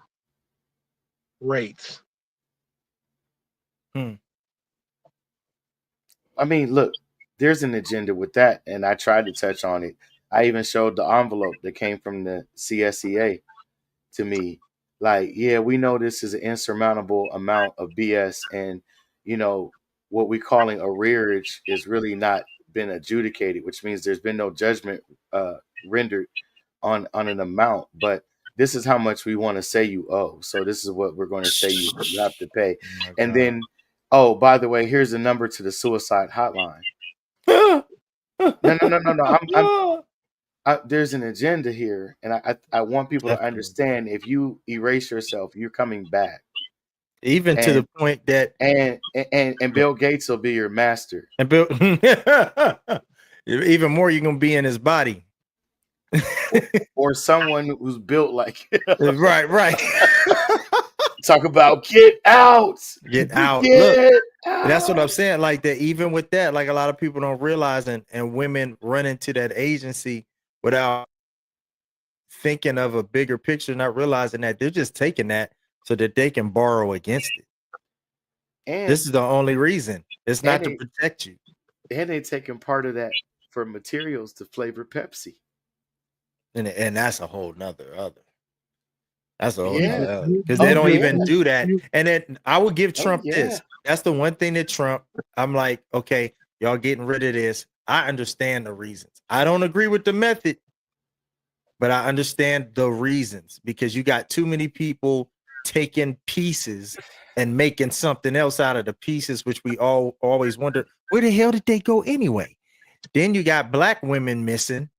rates. Hmm. I mean, look, there's an agenda with that, and I tried to touch on it. I even showed the envelope that came from the CSEA to me. Like, yeah, we know this is an insurmountable amount of BS, and you know what we calling arrearage is really not been adjudicated, which means there's been no judgment rendered on an amount. But this is how much we want to say you owe. So this is what we're going to say you have to pay. Oh my And God. then, oh, by the way, here's the number to the suicide hotline. No, no, no, no, no. There's an agenda here, and I want people to Definitely. understand. If you erase yourself, you're coming back, Even to the and point that Bill Gates will be your master, and Bill, even more, you're gonna be in his body. or someone who's built like. Right. Talk about get out, Get out. Look, get that's what I'm out. saying. Like that, even with that, like a lot of people don't realize, and women run into that agency without thinking of a bigger picture, not realizing that they're just taking that so that they can borrow against it. And This is the only reason. It's not to protect you. they taking part of that for materials to flavor Pepsi. And that's a whole nother other. That's a whole Yeah. nother because they Oh don't yeah. even do that. And then I would give Oh Trump yeah. this. That's the one thing that Trump, I'm like, okay, y'all getting rid of this. I understand the reasons. I don't agree with the method, but I understand the reasons because you got too many people taking pieces and making something else out of the pieces, which we all always wonder, where the hell did they go anyway? Then you got black women missing.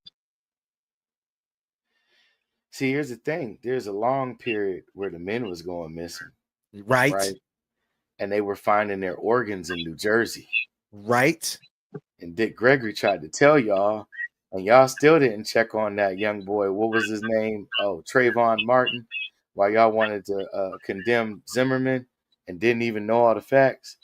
See, here's the thing. There's a long period where the men was going missing, Right. and they were finding their organs in New Jersey. Right. And Dick Gregory tried to tell y'all, and y'all still didn't check on that young boy. What was his name? Oh, Trayvon Martin. While y'all wanted to condemn Zimmerman and didn't even know all the facts.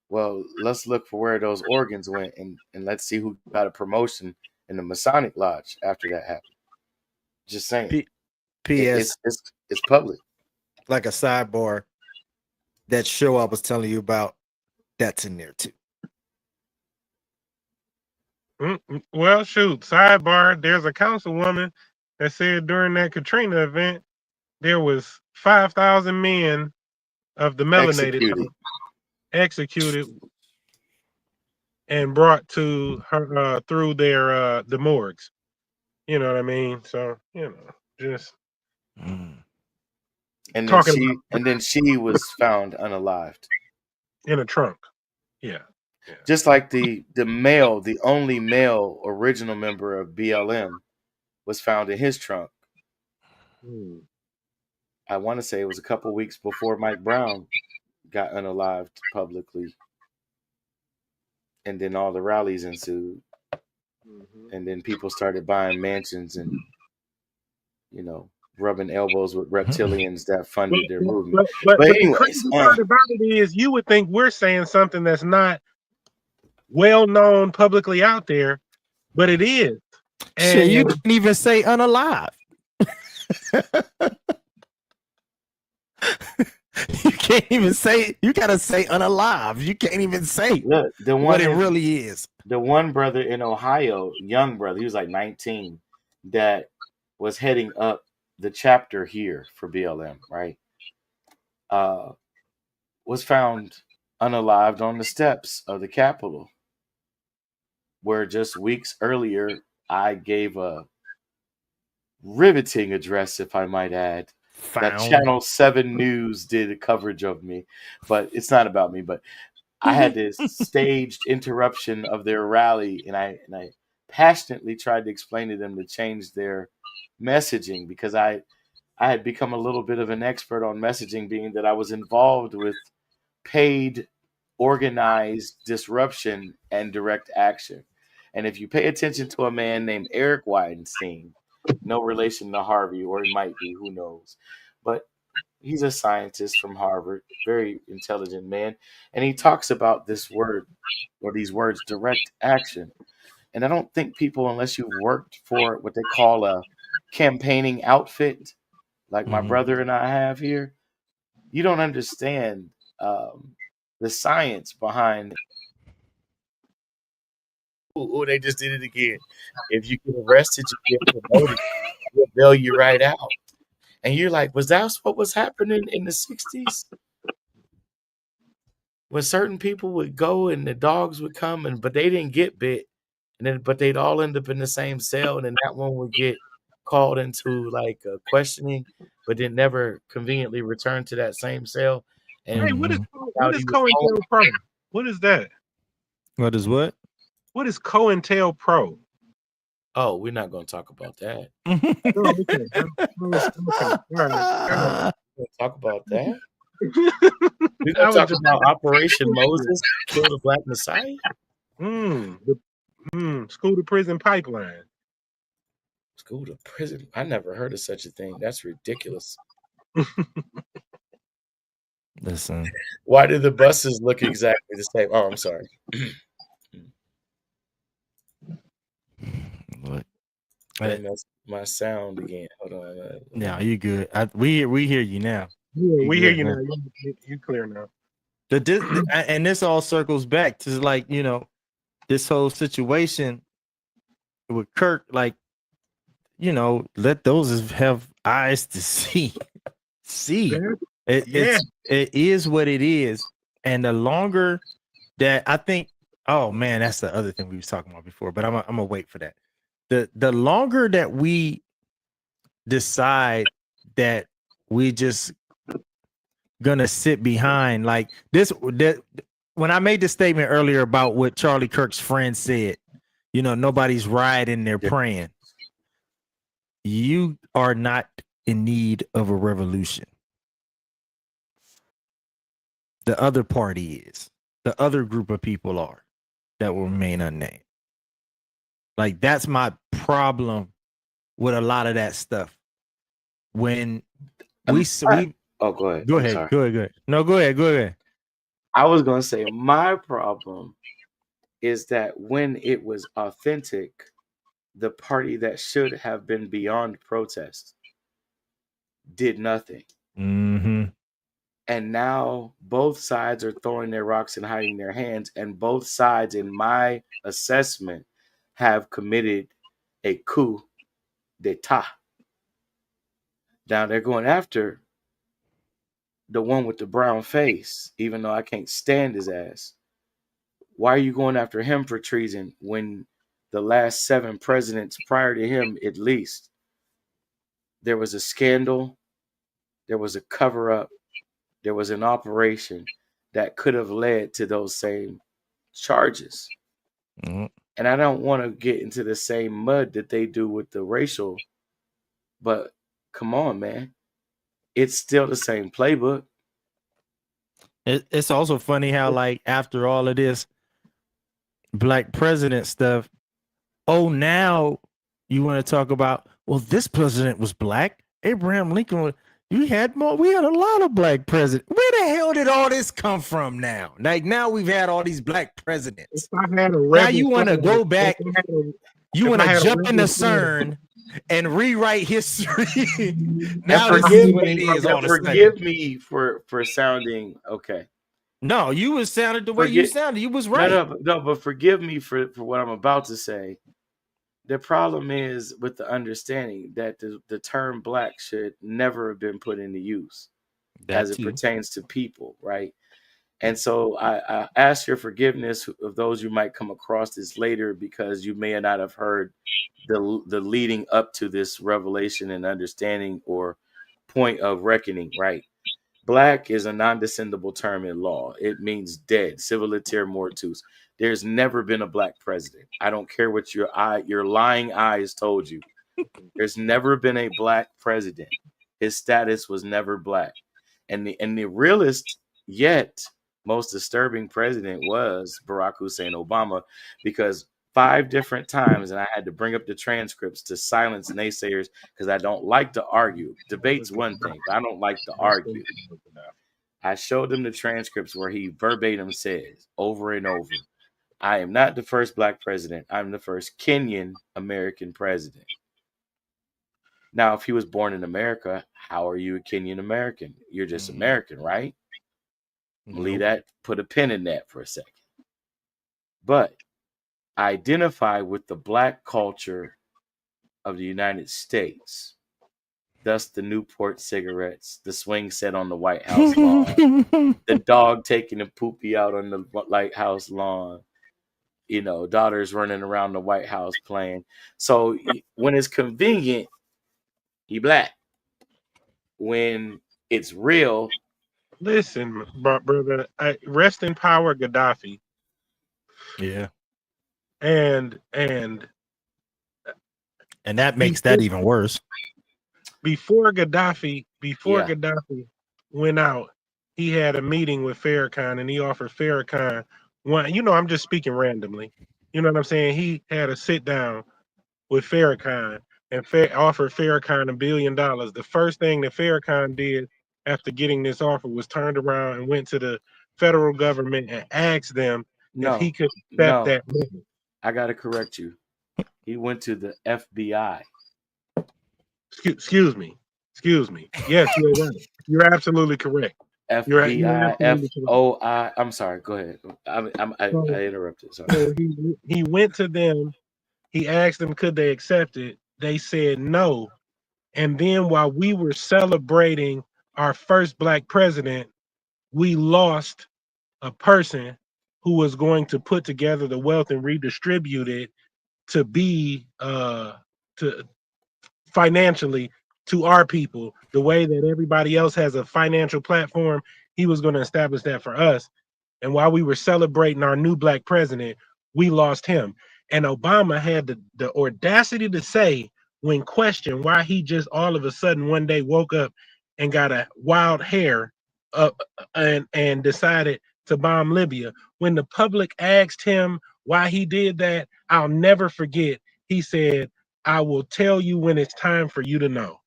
Well, let's look for where those organs went, and let's see who got a promotion in the Masonic Lodge after that happened. Just saying. P.S. It's public. Like a sidebar, that show I was telling you about, that's in there too. Well, shoot, sidebar, there's a councilwoman that said during that Katrina event, there was 5,000 men of the melanated Executed. executed and brought to her through their the morgues. You know what I mean? So, just And talking about then she was found unalived. in a trunk. Yeah. Just like the only male original member of BLM was found in his trunk. Hmm. I want to say it was a couple weeks before Mike Brown got unalived publicly, and then all the rallies ensued, Mhm. and then people started buying mansions and rubbing elbows with reptilians that But, funded their but, movement. but, but, But but the anyways, crazy part about it is you would think we're saying something that's not well known publicly out there, but it is. Shit, you And can't even say unalive. You can't even say. You gotta say unalive. You can't even say look, what it really is. the one brother in Ohio, young brother, he was like 19, that was heading up the chapter here for BLM, right? Was found unalived on the steps of the Capitol, where just weeks earlier I gave a riveting address, if I might add, that Channel 7 News did a coverage of me. But it's not about me. But I had this staged interruption of their rally, and I passionately tried to explain to them to change their messaging, because I had become a little bit of an expert on messaging, being that I was involved with paid, organized disruption and direct action. And if you pay attention to a man named Eric Weidenstein, no relation to Harvey, or he might be, who knows, but he's a scientist from Harvard, very intelligent man, and he talks about this word, or these words, direct action. And I don't think people, unless you've worked for what they call a campaigning outfit, like my brother and I have here, you don't understand the science behind. Oh, they just did it again. If you get arrested, you get promoted. They'll bail you right out. And you're like, was that what was happening in the 60s? When certain people would go and the dogs would come, but they didn't get bit, but they'd all end up in the same cell, and then that one would get called into like questioning, but then never conveniently return to that same cell. And hey, what is he was COINTELPRO? What is that? What is what? What is COINTELPRO? Oh, we're not going to talk about that. Oh, okay. Okay. All right. We're going to talk about that. We're going to talk about Operation Moses, Kill the Black Messiah. School to prison pipeline. School to prison? I never heard of such a thing. That's ridiculous. Listen. Why do the buses look exactly the same? Oh, I'm sorry. What? That's my sound again. Hold on. No, you good. We hear you now. Yeah, we hear you now. You clear now. And this all circles back to, like, this whole situation with Kirk. Like, let those have eyes to see. It is what it is. And the longer that, I think, oh man, that's the other thing we was talking about before, but I'm gonna wait for that. The longer that we decide that we just gonna sit behind like this, that when I made the statement earlier about what Charlie Kirk's friend said, nobody's rioting, they're praying. You are not in need of a revolution. The other party is. The other group of people are that will remain unnamed. Like, that's my problem with a lot of that stuff. When we oh, go ahead. Go ahead. No, go ahead. I was going to say my problem is that when it was authentic, the party that should have been beyond protest did nothing. Mm-hmm. And now both sides are throwing their rocks and hiding their hands. And both sides, in my assessment, have committed a coup d'etat. Now they're going after the one with the brown face, even though I can't stand his ass. Why are you going after him for treason when the last 7 presidents prior to him, at least, there was a scandal, there was a cover-up, there was an operation that could have led to those same charges? Mm-hmm. And I don't want to get into the same mud that they do with the racial, but come on, man. It's still the same playbook. It's also funny how, like, after all of this black president stuff, oh, now you want to talk about, well, this president was black. Abraham Lincoln was, we had a lot of black presidents. Where the hell did all this come from now? Like, now we've had all these black presidents. If I had a Now rebel you want to flag, go back, you if want I to had a jump into rebel flag, CERN and rewrite history. And Now this forgive is what it me, is all and of a sudden. forgive me for sounding okay. No, you was sounded the way you sounded. You was right. No, but forgive me for what I'm about to say. The problem is with the understanding that the term black should never have been put into use as it pertains to people, right? And so I ask your forgiveness of those you might come across this later, because you may not have heard the leading up to this revelation and understanding or point of reckoning, right? Black is a non-descendable term in law. It means dead, civiliter mortus. There's never been a black president. I don't care what your lying eyes told you. There's never been a black president. His status was never black. And the realest yet most disturbing president was Barack Hussein Obama, because 5 different times, and I had to bring up the transcripts to silence naysayers because I don't like to argue. Debate's one thing, but I don't like to argue. I showed them the transcripts where he verbatim says over and over, I am not the first black president. I'm the first Kenyan American president. Now, if he was born in America, how are you a Kenyan American? You're just American, right? Leave that, put a pin in that for a second. But identify with the black culture of the United States. Thus the Newport cigarettes, the swing set on the White House lawn, the dog taking a poopy out on the White House lawn, daughters running around the White House playing. So when it's convenient, he black. When it's real, listen, brother, rest in power, Gaddafi. Yeah. And that makes that even worse. Before Gaddafi went out, he had a meeting with Farrakhan, and he offered Farrakhan one. I'm just speaking randomly. You know what I'm saying? He had a sit down with Farrakhan and offered Farrakhan $1 billion. The first thing that Farrakhan did after getting this offer was turned around and went to the federal government and asked them if he could accept that money. I got to correct you. He went to the FBI. Excuse me. Yes, you're right. You're absolutely correct. FBI, F-O-I. I'm sorry. Go ahead. I interrupted. Sorry. So he went to them. He asked them, could they accept it? They said no. And then while we were celebrating our first black president, we lost a person who was going to put together the wealth and redistribute it to be to financially to our people, the way that everybody else has a financial platform. He was going to establish that for us. And while we were celebrating our new black president, we lost him. And Obama had the audacity to say, when questioned why he just all of a sudden one day woke up and got a wild hair and decided to bomb Libya. When the public asked him why he did that, I'll never forget. He said, I will tell you when it's time for you to know.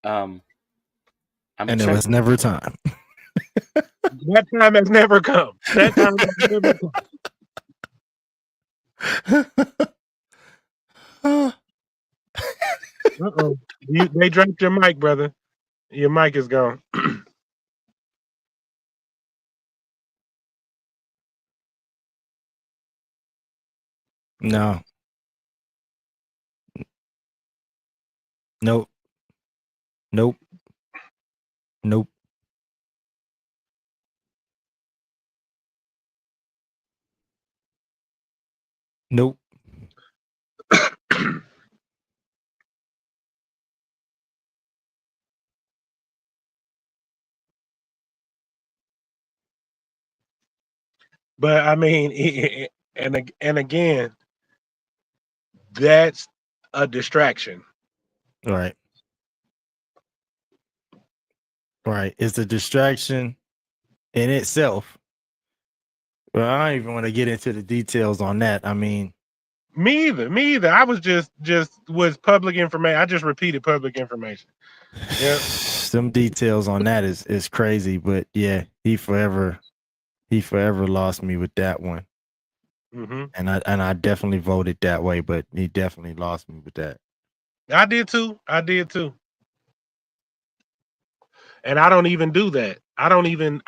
And it was never time. That time has never come. That time has never come. Uh-oh. They dropped your mic, brother. Your mic is gone. No. Nope. Nope. Nope. Nope. But I mean, and again, that's a distraction. Right. Right. It's a distraction in itself. Well, I don't even want to get into the details on that. I mean, Me either. Me either. I was just was public information. I just repeated public information. Yeah. some details on that is crazy, but yeah, he forever lost me with that one. Mm-hmm. And I definitely voted that way, but he definitely lost me with that. I did too. I did too. And I don't even do that. I don't even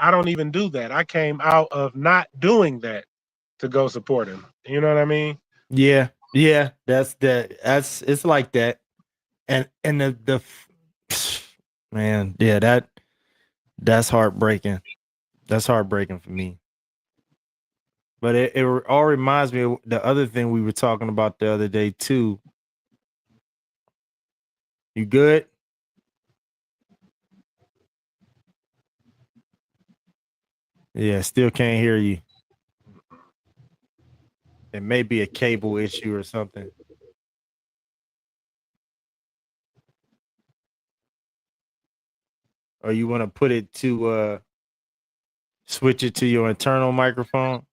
do that. I came out of not doing that to go support him. You know what I mean? Yeah, yeah, that's it's like that. And the man, yeah, that's heartbreaking. That's heartbreaking for me. But it all reminds me of the other thing we were talking about the other day too. You good? Yeah, still can't hear you. It may be a cable issue or something. Or you want to put it to switch it to your internal microphone?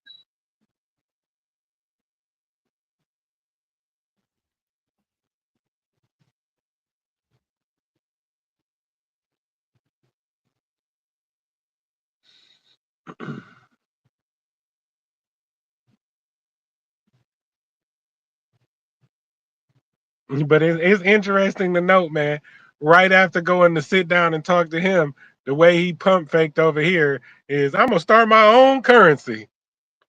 But it's interesting to note, man. Right after going to sit down and talk to him, the way he pump faked over here is, I'm gonna start my own currency.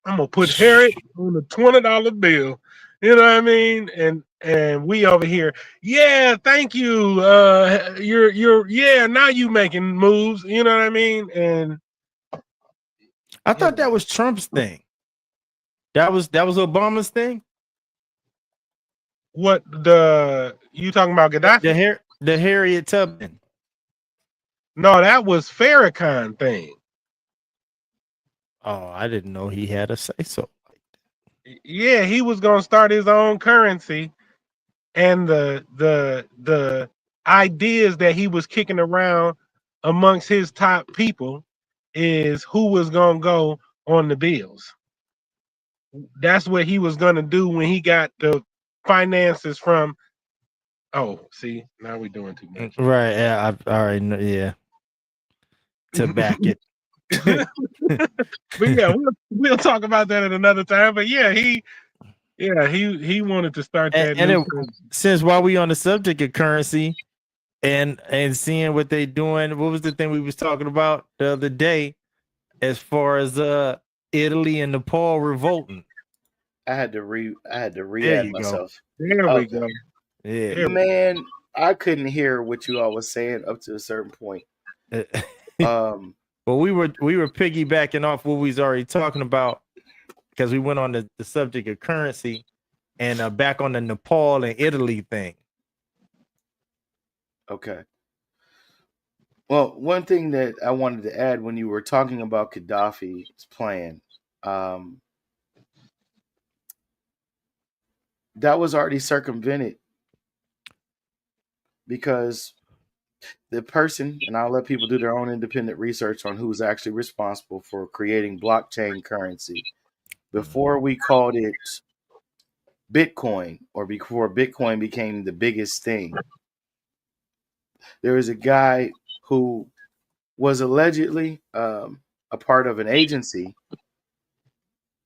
I'm gonna put Harry on a $20 bill. You know what I mean? And we over here, yeah, thank you. You're yeah, now you making moves. You know what I mean? And I thought that was Trump's thing. That was Obama's thing. what you talking about, Gaddafi? The Harriet Tubman. No, that was Farrakhan thing. Oh, I didn't know he had a say so. Yeah, he was gonna start his own currency, and the ideas that he was kicking around amongst his top people is who was gonna go on the bills. That's what he was gonna do when he got the finances from. Oh, see, now we're doing too much. Right. Yeah. I already know. Yeah. To back it. But yeah, we'll talk about that at another time. But yeah, he wanted to start that new. Since while we on the subject of currency and seeing what they doing, what was the thing we was talking about the other day as far as Italy and Nepal revolting? I had to re-add myself. There we go. Yeah, man, I couldn't hear what you all was saying up to a certain point. Well, we were piggybacking off what we was already talking about because we went on the subject of currency and back on the Nepal and Italy thing. Okay. Well, one thing that I wanted to add when you were talking about Gaddafi's plan, that was already circumvented because the person, and I'll let people do their own independent research on who's actually responsible for creating blockchain currency. Before we called it Bitcoin, or before Bitcoin became the biggest thing, there was a guy who was allegedly a part of an agency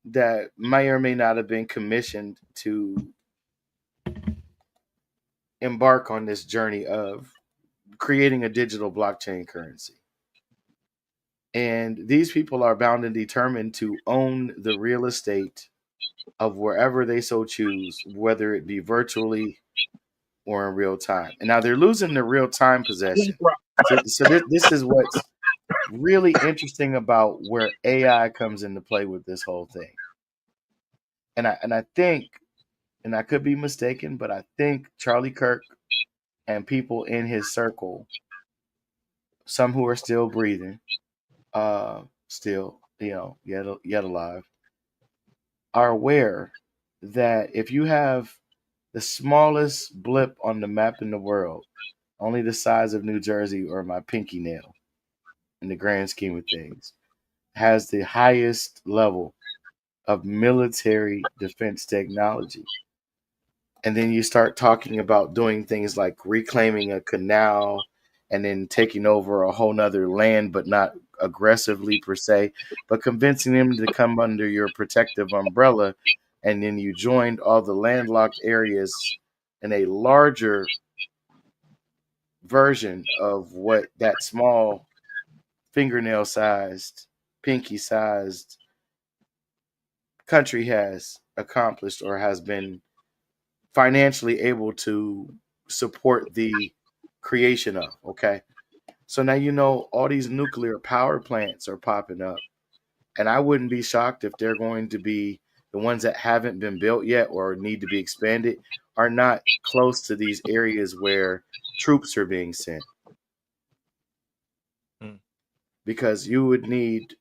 that may or may not have been commissioned to embark on this journey of creating a digital blockchain currency. And these people are bound and determined to own the real estate of wherever they so choose, whether it be virtually or in real time. And now they're losing their real time possession. So this is what's really interesting about where AI comes into play with this whole thing. And I think, and I could be mistaken, but I think Charlie Kirk and people in his circle, some who are still breathing, still, yet alive, are aware that if you have the smallest blip on the map in the world, only the size of New Jersey or my pinky nail in the grand scheme of things, has the highest level of military defense technology. And then you start talking about doing things like reclaiming a canal and then taking over a whole nother land, but not aggressively per se, but convincing them to come under your protective umbrella. And then you joined all the landlocked areas in a larger version of what that small fingernail sized, pinky sized country has accomplished or has been financially able to support the creation of. Okay. So now you know all these nuclear power plants are popping up. And I wouldn't be shocked if they're going to be the ones that haven't been built yet or need to be expanded are not close to these areas where troops are being sent. Because you would need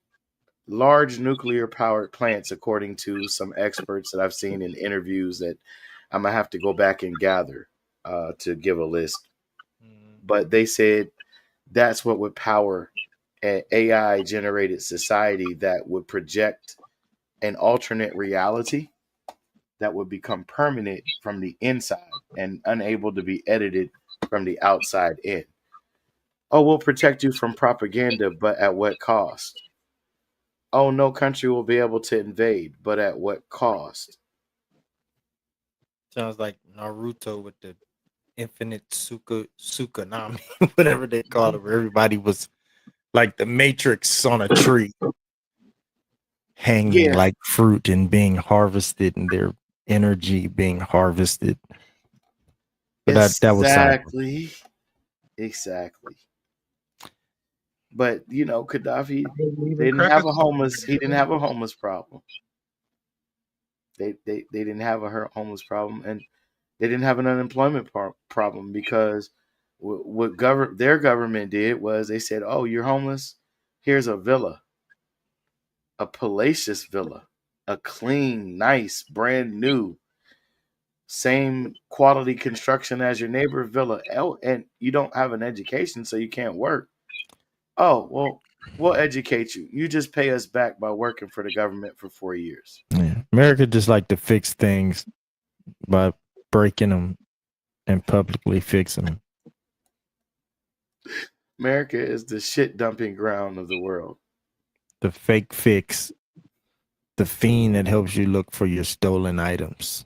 large nuclear powered plants, according to some experts that I've seen in interviews that I'm going to have to go back and gather to give a list. But they said that's what would power an AI generated society that would project an alternate reality that would become permanent from the inside and unable to be edited from the outside in. Oh, we'll protect you from propaganda, but at what cost? Oh, no country will be able to invade, but at what cost? Sounds like Naruto with the infinite tsunami, whatever they call it, where everybody was like the Matrix on a tree, hanging like fruit and being harvested, and their energy being harvested. But that was exactly. But you know, Gaddafi didn't have a homeless. He didn't have a homeless problem. They didn't have a homeless problem, and they didn't have an unemployment problem because what their government did was they said, "Oh, you're homeless. Here's a villa, a palatial villa, a clean, nice, brand new, same quality construction as your neighbor villa, and you don't have an education, so you can't work. Oh, well, we'll educate you. You just pay us back by working for the government for 4 years." Yeah. America just like to fix things by breaking them and publicly fixing them. America is the shit dumping ground of the world. The fake fix, the fiend that helps you look for your stolen items.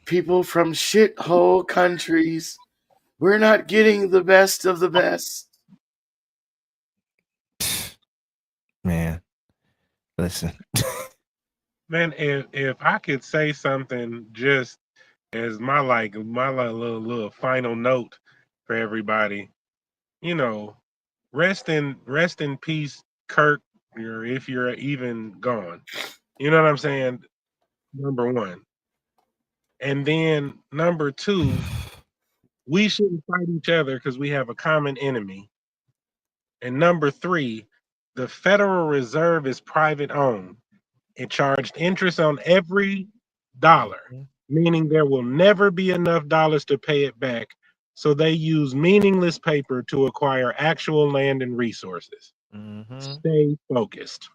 People from shithole countries, we're not getting the best of the best. Man, listen. Man, if I could say something just as my little final note for everybody, you know, rest in peace, Kirk, or if you're even gone. You know what I'm saying? Number one. And then number two, we shouldn't fight each other because we have a common enemy. And number three, the Federal Reserve is private owned. It charged interest on every dollar, meaning there will never be enough dollars to pay it back. So they use meaningless paper to acquire actual land and resources. Stay focused.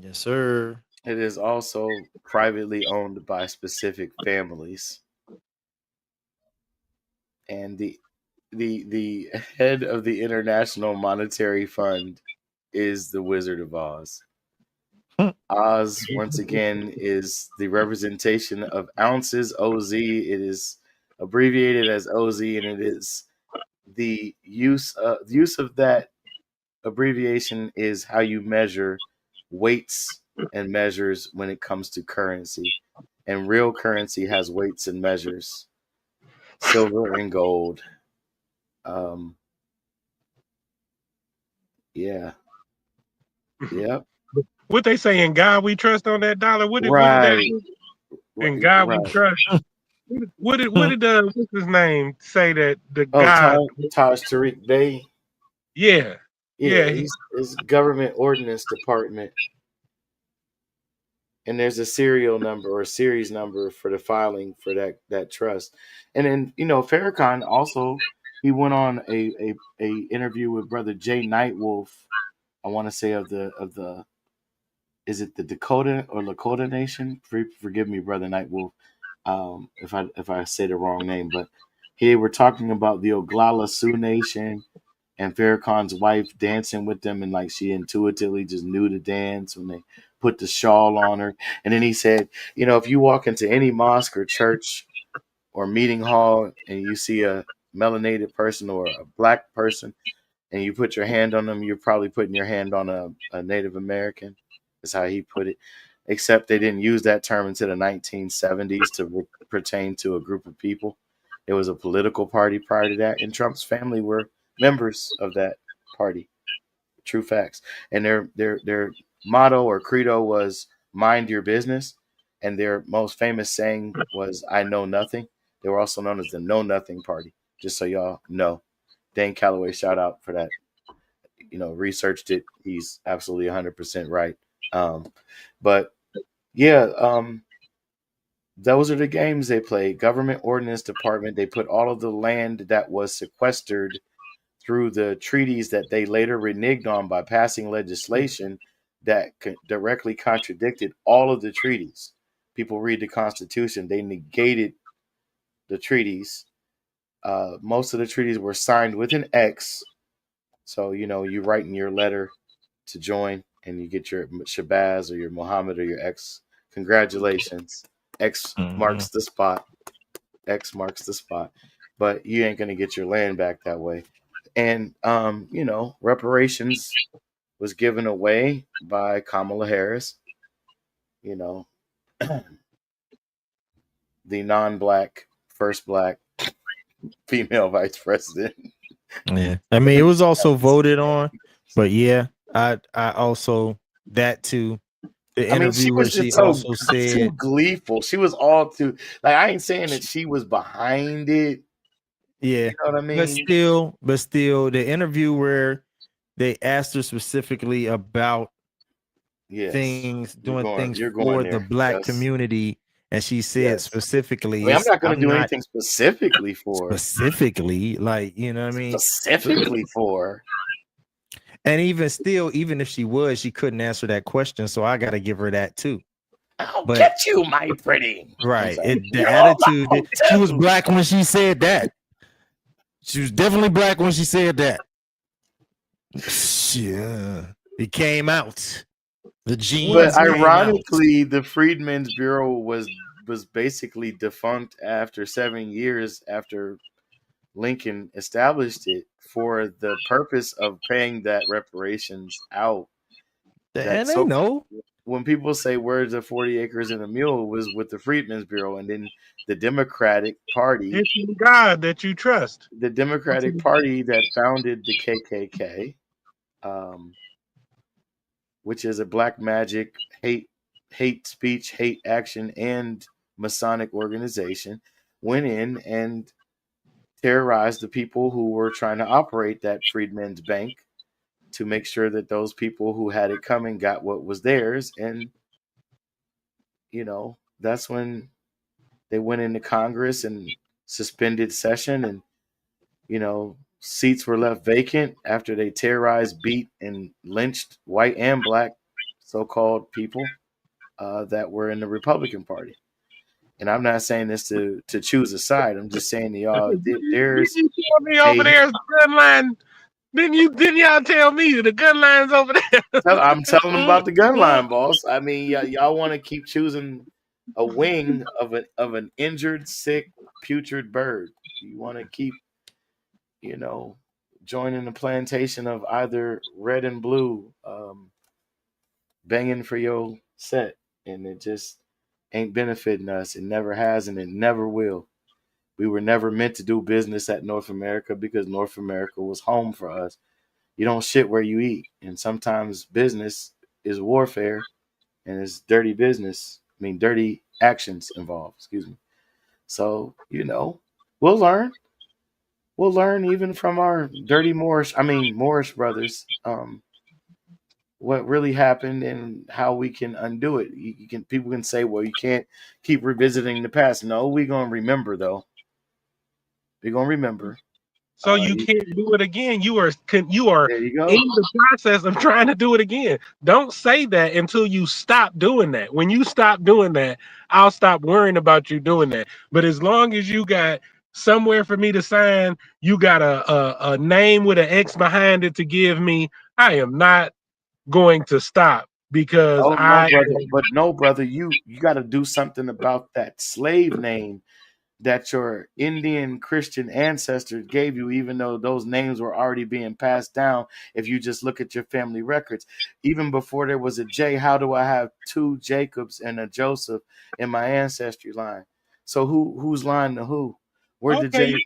Yes, sir. It is also privately owned by specific families. And the head of the International Monetary Fund is the Wizard of Oz. Oz, once again, is the representation of ounces, OZ. It is abbreviated as OZ, and it is the use of that abbreviation is how you measure weights and measures when it comes to currency. And real currency has weights and measures. Silver and gold. Yeah. Yep. What they say, in God we trust on that dollar? What did that? In God we trust. What did what's his name say that the God Taj Tariq Bey? Yeah. His government ordinance department and there's a serial number or a series number for the filing for that trust. And then Farrakhan also, he went on a interview with brother Jay.Drewz. I want to say of the is it the Dakota or Lakota Nation? Forgive me, brother Nightwolf, if I say the wrong name, but here we're talking about the Oglala Sioux Nation and Farrakhan's wife dancing with them, and like she intuitively just knew to dance when they put the shawl on her. And then he said, if you walk into any mosque or church or meeting hall and you see a melanated person or a black person and you put your hand on them, you're probably putting your hand on a Native American. Is how he put it. Except they didn't use that term until the 1970s to pertain to a group of people. It was a political party prior to that, and Trump's family were members of that party. True facts. And their motto or credo was "Mind your business," and their most famous saying was "I know nothing." They were also known as the Know Nothing Party. Just so y'all know, Dan Calloway, shout out for that. Researched it. He's absolutely 100% right. But yeah, those are the games they play. Government Ordnance Department. They put all of the land that was sequestered through the treaties that they later reneged on by passing legislation that directly contradicted all of the treaties. People read the Constitution. They negated the treaties. Most of the treaties were signed with an X. So, you write in your letter to join and you get your Shabazz or your Muhammad or your X. Congratulations. X marks the spot. X marks the spot. But you ain't going to get your land back that way. And, reparations was given away by Kamala Harris, the non-black, first black female vice president. Yeah. I mean, it was also voted on, but yeah, I also that too. The interview she where was she just so also said too gleeful. She was all too like, I ain't saying that she was behind it. yeah, You know what I mean? but still, the interview where they asked her specifically about Yes. doing things You're for going the there. black Yes. community, and she said Yes. I specifically, mean, I'm not going to I'm do not anything specifically for like, you know what I mean? specifically for. And even still, even if she was, she couldn't answer that question. So I got to give her that too. I'll But get you, my pretty. right, The the attitude. She was too. black when she said that. She was definitely black when she said that. Yeah, it came out. The genes. But came out. ironically, the Freedmen's Bureau was basically defunct after 7 years after Lincoln established it for the purpose of paying that reparations out. And they know. When people say words of 40 acres and a mule, was with the Freedmen's Bureau, and then the Democratic Party, It's in God that you trust. the Democratic Party that founded the KKK, which is a black magic, hate speech, hate action, and Masonic organization, went in and terrorized the people who were trying to operate that Freedmen's Bank to make sure that those people who had it coming got what was theirs. And, that's when they went into Congress and suspended session, and, seats were left vacant after they terrorized, beat, and lynched white and black so-called people that were in the Republican Party. And I'm not saying this to choose a side. I'm just saying to y'all, there's You tell me over there's gun line. Didn't y'all tell me the gun line's over there? I'm telling them about the gun line, boss. I mean, y'all want to keep choosing a wing of an injured, sick, putrid bird. You want to keep, joining the plantation of either red and blue, banging for your set, and it just ain't benefiting us. It never has, and it never will. We were never meant to do business at North America because North America was home for us. You don't shit where you eat, and sometimes business is warfare, and it's dirty business. I mean, dirty actions involved. Excuse me. So we'll learn. We'll learn even from our dirty Moorish brothers. what really happened and how we can undo it. People can say, well, you can't keep revisiting the past. No, we're gonna remember though. We're gonna remember. So you can't do it again. You are There you in go. the process of trying to do it again. Don't say that until you stop doing that. When you stop doing that, I'll stop worrying about you doing that. But as long as you got somewhere for me to sign, you got a name with an X behind it to give me, I am not going to stop because Oh no, brother. But no, brother, you got to do something about that slave name that your Indian Christian ancestors gave you, even though those names were already being passed down. If you just look at your family records, even before there was a J, how do I have two Jacobs and a Joseph in my ancestry line? So whose line to who? Where did okay,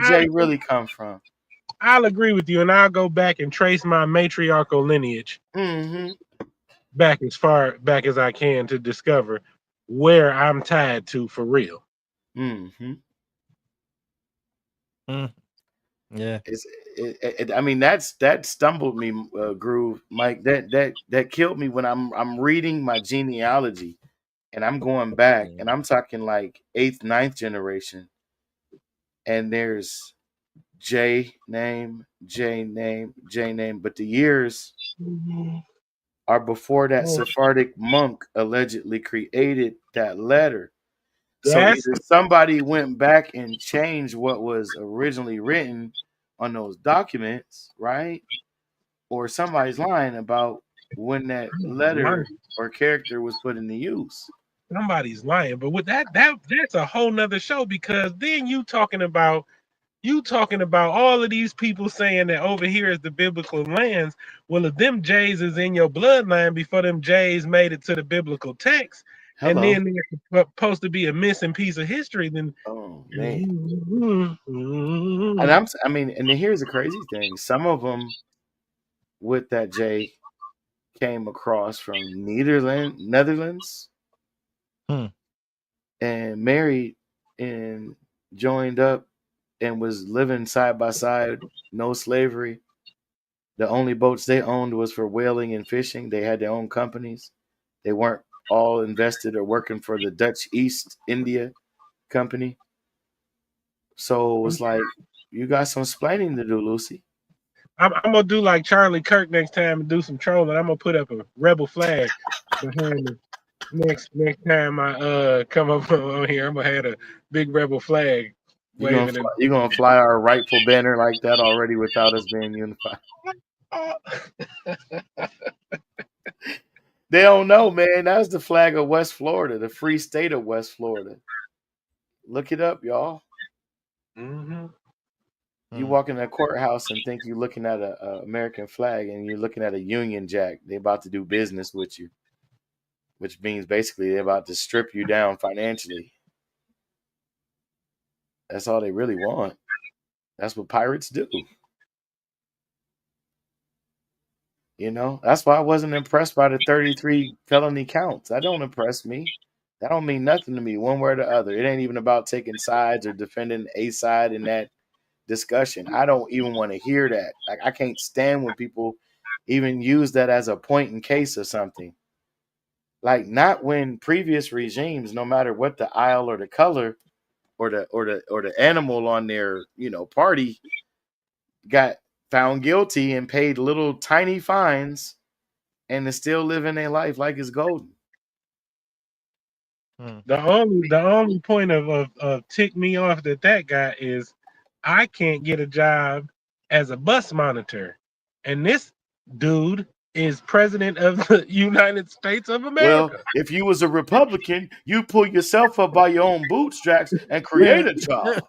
J really come from? I'll agree with you, and I'll go back and trace my matriarchal lineage Mm-hmm. back as far back as I can to discover where I'm tied to for real. Mm-hmm. Yeah. I mean, that stumbled me, Groove, Mike. That killed me when I'm reading my genealogy and I'm going back and I'm talking like 8th, 9th generation, and there's J name, J name, J name, but the years are before that Sephardic monk allegedly created that letter. So That's either somebody went back and changed what was originally written on those documents, right? Or somebody's lying about when that letter or character was put into use. somebody's lying, but with that's a whole nother show because then you talking about all of these people saying that over here is the biblical lands. Well, if them J's is in your bloodline before them J's made it to the biblical text, and Hello. then they're supposed to be a missing piece of history, then Oh man. And and here's the crazy thing. Some of them with that J came across from Netherlands and married and joined up and was living side by side, no slavery. The only boats they owned was for whaling and fishing. They had their own companies. They weren't all invested or working for the Dutch East India Company. So it's like, you got some splaining to do, Lucy. I'm gonna do like Charlie Kirk next time and do some trolling. I'm gonna put up a rebel flag behind me next time I come up on here. I'm gonna have a big rebel flag waving it. You're gonna fly our rightful banner like that already without us being unified. They don't know, man. That's the flag of West Florida, the free state of West Florida. Look it up, y'all. Mm-hmm. You walk in a courthouse and think you're looking at a American flag, and you're looking at a Union Jack. They're about to do business with you, which means basically they're about to strip you down financially. That's all they really want. That's what pirates do. You know, that's why I wasn't impressed by the 33 felony counts. That don't impress me. That don't mean nothing to me, one way or the other. It ain't even about taking sides or defending a side in that discussion. I don't even want to hear that. Like, I can't stand when people even use that as a point in case or something. Like, not when previous regimes, no matter what the aisle or the color or the animal on their, party, got found guilty and paid little tiny fines and is still living their life like it's golden. The only point of tick me off that guy is I can't get a job as a bus monitor, and this dude is president of the United States of America. Well, if you was a Republican, you pull yourself up by your own bootstraps and create a job.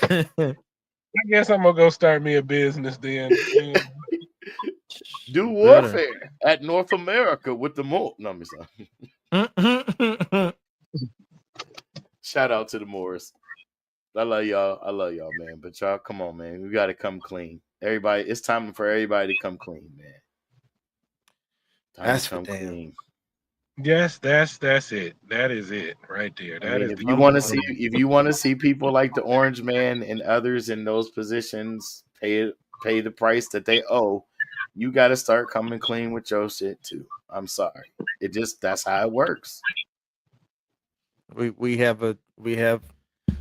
I guess I'm gonna go start me a business then. Do warfare at North America with the more. No, I'm sorry. Shout out to the Moors. I love y'all, man. But y'all, come on, man. We got to come clean. Everybody, it's time for everybody to come clean, man. That's for damn. Clean. Yes, that's it. That is it right there. If you want to see people like the Orange Man and others in those positions, pay pay the price that they owe, you got to start coming clean with your shit too. I'm sorry. That's how it works. We have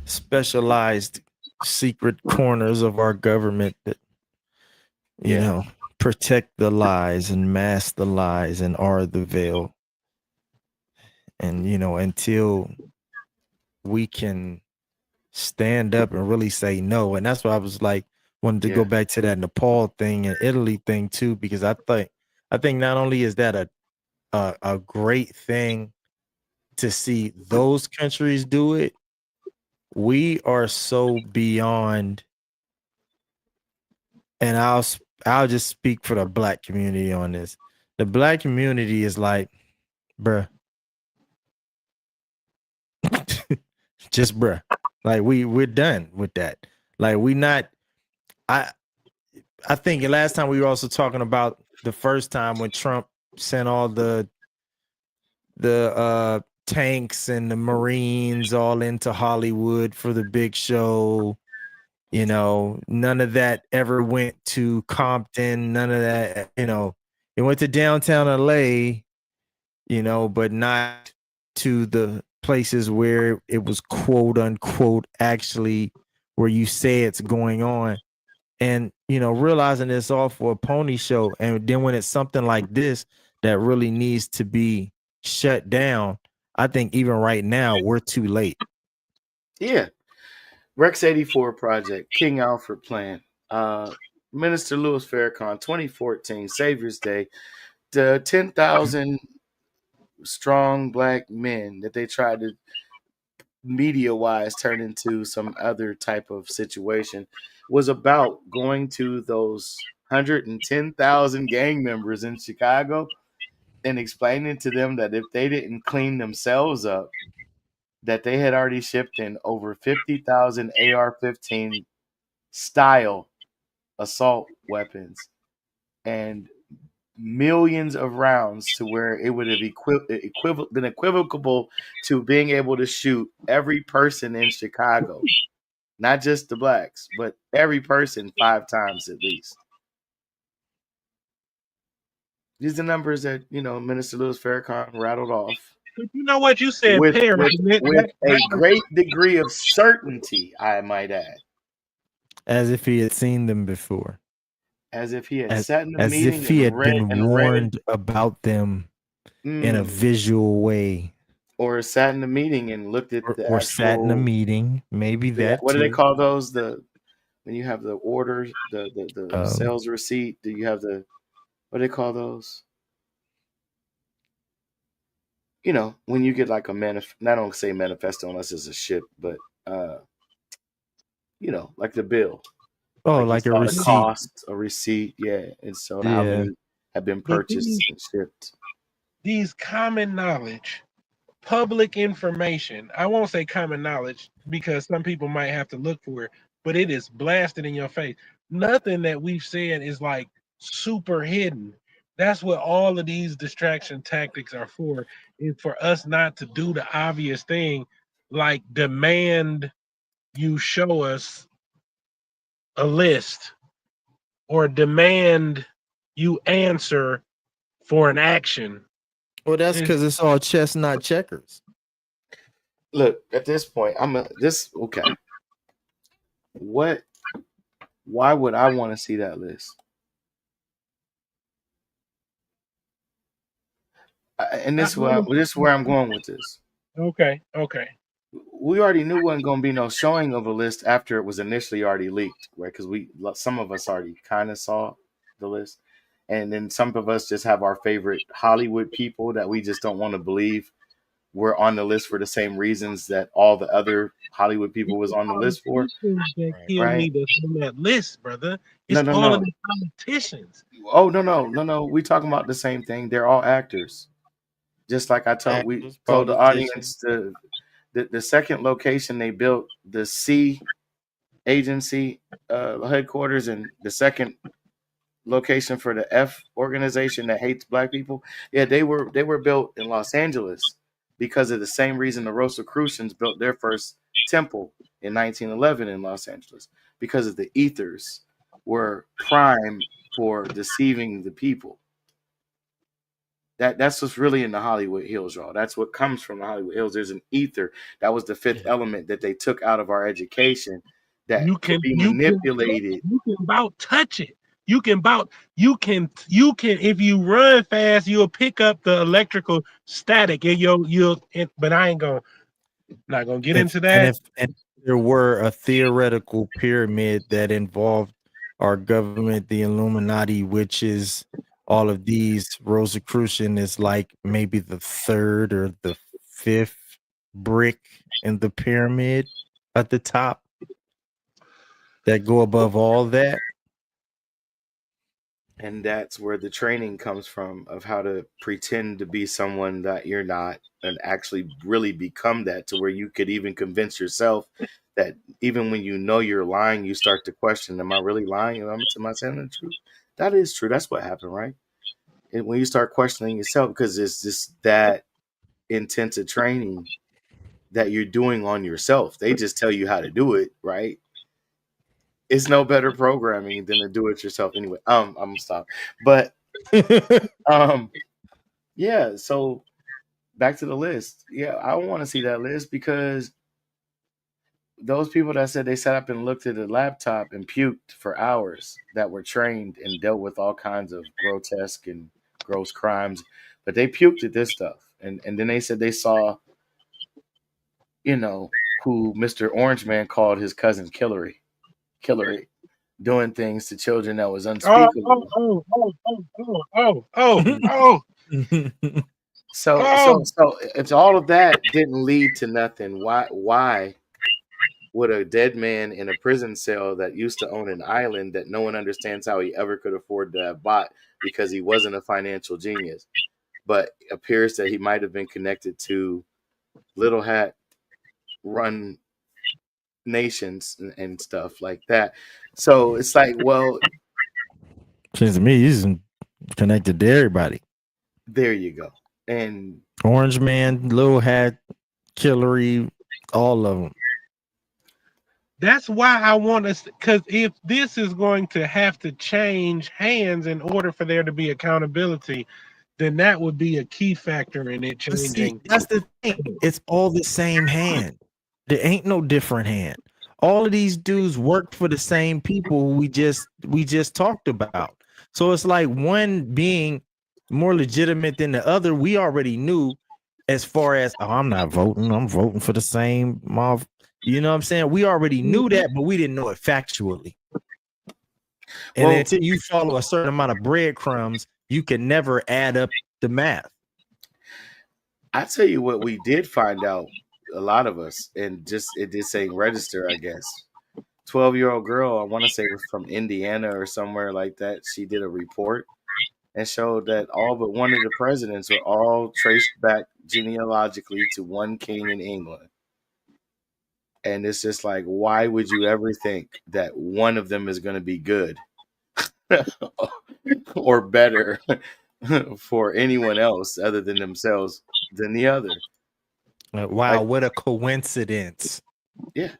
specialized secret corners of our government that you know protect the lies and mask the lies and are the veil. And until we can stand up and really say no. And that's why I was like wanted to go back to that Nepal thing and Italy thing too, because I think not only is that a great thing to see those countries do it, we are so beyond. And I'll just speak for the Black community on this. The Black community is like, bruh, just bruh. Like we're done with that. Like we not. I think the last time we were also talking about the first time when Trump sent all the tanks and the Marines all into Hollywood for the big show. None of that ever went to Compton. None of that, it went to downtown LA, but not to the places where it was quote unquote actually where you say it's going on. And, realizing it's all for a pony show. And then when it's something like this that really needs to be shut down, I think even right now we're too late. Yeah. Rex 84 Project, King Alfred Plan, Minister Louis Farrakhan, 2014, Savior's Day, the 10,000 strong Black men that they tried to media-wise turn into some other type of situation was about going to those 110,000 gang members in Chicago and explaining to them that if they didn't clean themselves up, that they had already shipped in over 50,000 AR-15 style assault weapons and millions of rounds to where it would have been equivocal to being able to shoot every person in Chicago, not just the Blacks, but every person 5 times at least. These are numbers that, Minister Louis Farrakhan rattled off. You know what you said, with a great degree of certainty, I might add. As if he had seen them before. As if he had sat in the as meeting if he had and been warned about them in a visual way. Or sat in the meeting and looked at the or sat in a meeting, maybe that what too. do they call those? When you have the order, the sales receipt, do you have what do they call those? When you get like a I don't say manifesto unless it's a ship, but like the bill. Oh, like a receipt. Cost, a receipt, yeah. And so how many have been purchased and shipped. These common knowledge, public information. I won't say common knowledge because some people might have to look for it, but it is blasted in your face. Nothing that we've said is like super hidden. That's what all of these distraction tactics are for, is for us not to do the obvious thing, like demand you show us a list or demand you answer for an action. Well, that's because it's all chess, not checkers. Look, at this point, okay. Why would I want to see that list? And this is where I'm going with this. Okay. We already knew wasn't going to be no showing of a list after it was initially already leaked, right? Because some of us already kind of saw the list, and then some of us just have our favorite Hollywood people that we just don't want to believe were on the list for the same reasons that all the other Hollywood people was on the list for. Right? On that list, brother. It's all of the politicians. Oh no. We talking about the same thing. They're all actors. Just like I told the audience, the second location they built, the C agency headquarters, and the second location for the F organization that hates Black people. Yeah, they were built in Los Angeles because of the same reason the Rosicrucians built their first temple in 1911 in Los Angeles, because of the ethers were prime for deceiving the people. That's what's really in the Hollywood Hills, y'all. That's what comes from the Hollywood Hills. There's an ether. That was the fifth element that they took out of our education that could be manipulated. You can about touch it. You can if you run fast, you'll pick up the electrical static and but I ain't not gonna get into that. And if there were a theoretical pyramid that involved our government, the Illuminati, which is all of these, Rosicrucian is like maybe the third or the fifth brick in the pyramid at the top that go above all that. And that's where the training comes from, of how to pretend to be someone that you're not and actually really become that, to where you could even convince yourself that even when you know you're lying, you start to question, am I really lying? Am I saying the truth? That is true. That's what happened, right? And when you start questioning yourself, because it's just that intensive training that you're doing on yourself. They just tell you how to do it, right? It's no better programming than to do it yourself anyway. I'm gonna stop. But yeah, so back to the list. Yeah, I want to see that list, because those people that said they sat up and looked at a laptop and puked for hours, that were trained and dealt with all kinds of grotesque and gross crimes, but they puked at this stuff. And then they said they saw, who Mr. Orange Man called his cousin Killery, doing things to children that was unspeakable. So if all of that didn't lead to nothing, why would a dead man in a prison cell that used to own an island that no one understands how he ever could afford to have bought, because he wasn't a financial genius, but appears that he might have been connected to Little Hat run nations and stuff like that. So it's like, well, seems to me he's connected to everybody. There you go. And Orange Man, Little Hat, Killery, all of them. That's why I want us, because if this is going to have to change hands in order for there to be accountability, then that would be a key factor in it changing. See, that's the thing. It's all the same hand. There ain't no different hand. All of these dudes work for the same people we just talked about. So it's like one being more legitimate than the other. We already knew, as far as, I'm not voting. I'm voting for the same mob. You know what I'm saying? We already knew that, but we didn't know it factually. And until you follow a certain amount of breadcrumbs, you can never add up the math. I tell you what, we did find out, a lot of us, and just it did say register, I guess. 12-year-old girl, I want to say was from Indiana or somewhere like that. She did a report and showed that all but one of the presidents were all traced back genealogically to one king in England. And it's just like, why would you ever think that one of them is going to be good or better for anyone else other than themselves than the other? Wow, what a coincidence. Yeah.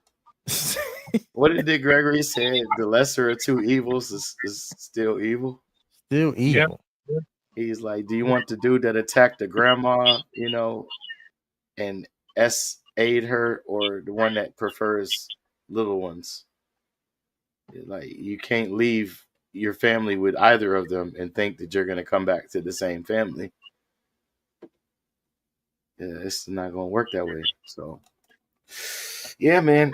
What did Dick Gregory say? The lesser of two evils is still evil. Still evil. Yep. He's like, do you want the dude that attacked the grandma, and aid her, or the one that prefers little ones? Like, you can't leave your family with either of them and think that you're going to come back to the same family. Yeah, it's not going to work that way. So, yeah, man.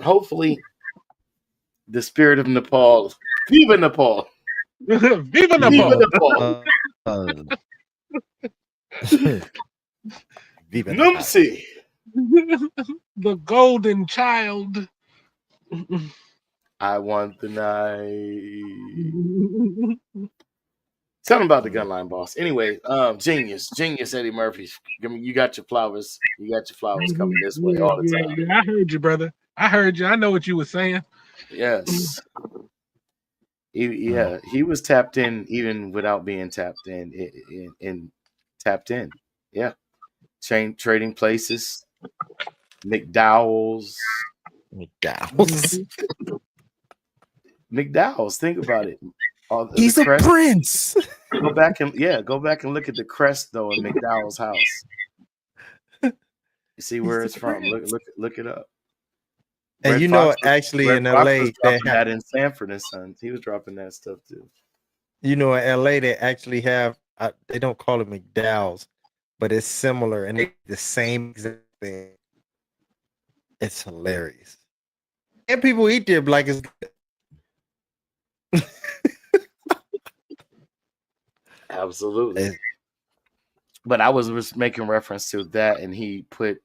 Hopefully, the spirit of Nepal, Viva Nepal, Viva Nepal, Viva Numsi, the golden child. I want the night. Tell them about the Gunline Boss. Anyway, genius Eddie Murphy. You got your flowers. You got your flowers coming this way all the time. Yeah, I heard you, brother. I heard you. I know what you were saying. Yes. He was tapped in even without being tapped in. Tapped in. Yeah. Trading places. McDowell's. McDowell's. Think about it. He's the a crest. prince. Go back and look at the crest though in McDowell's house. You see where it's from. Look it up. And Red you know, Fox was- actually Red in Fox LA, was dropping that in Sanford and Sons. He was dropping that stuff too. you know, in LA, they actually have, they don't call it McDowell's, but it's similar and it's the same exact thing. It's hilarious. And people eat there like it's good. Absolutely. But I was just making reference to that, and he put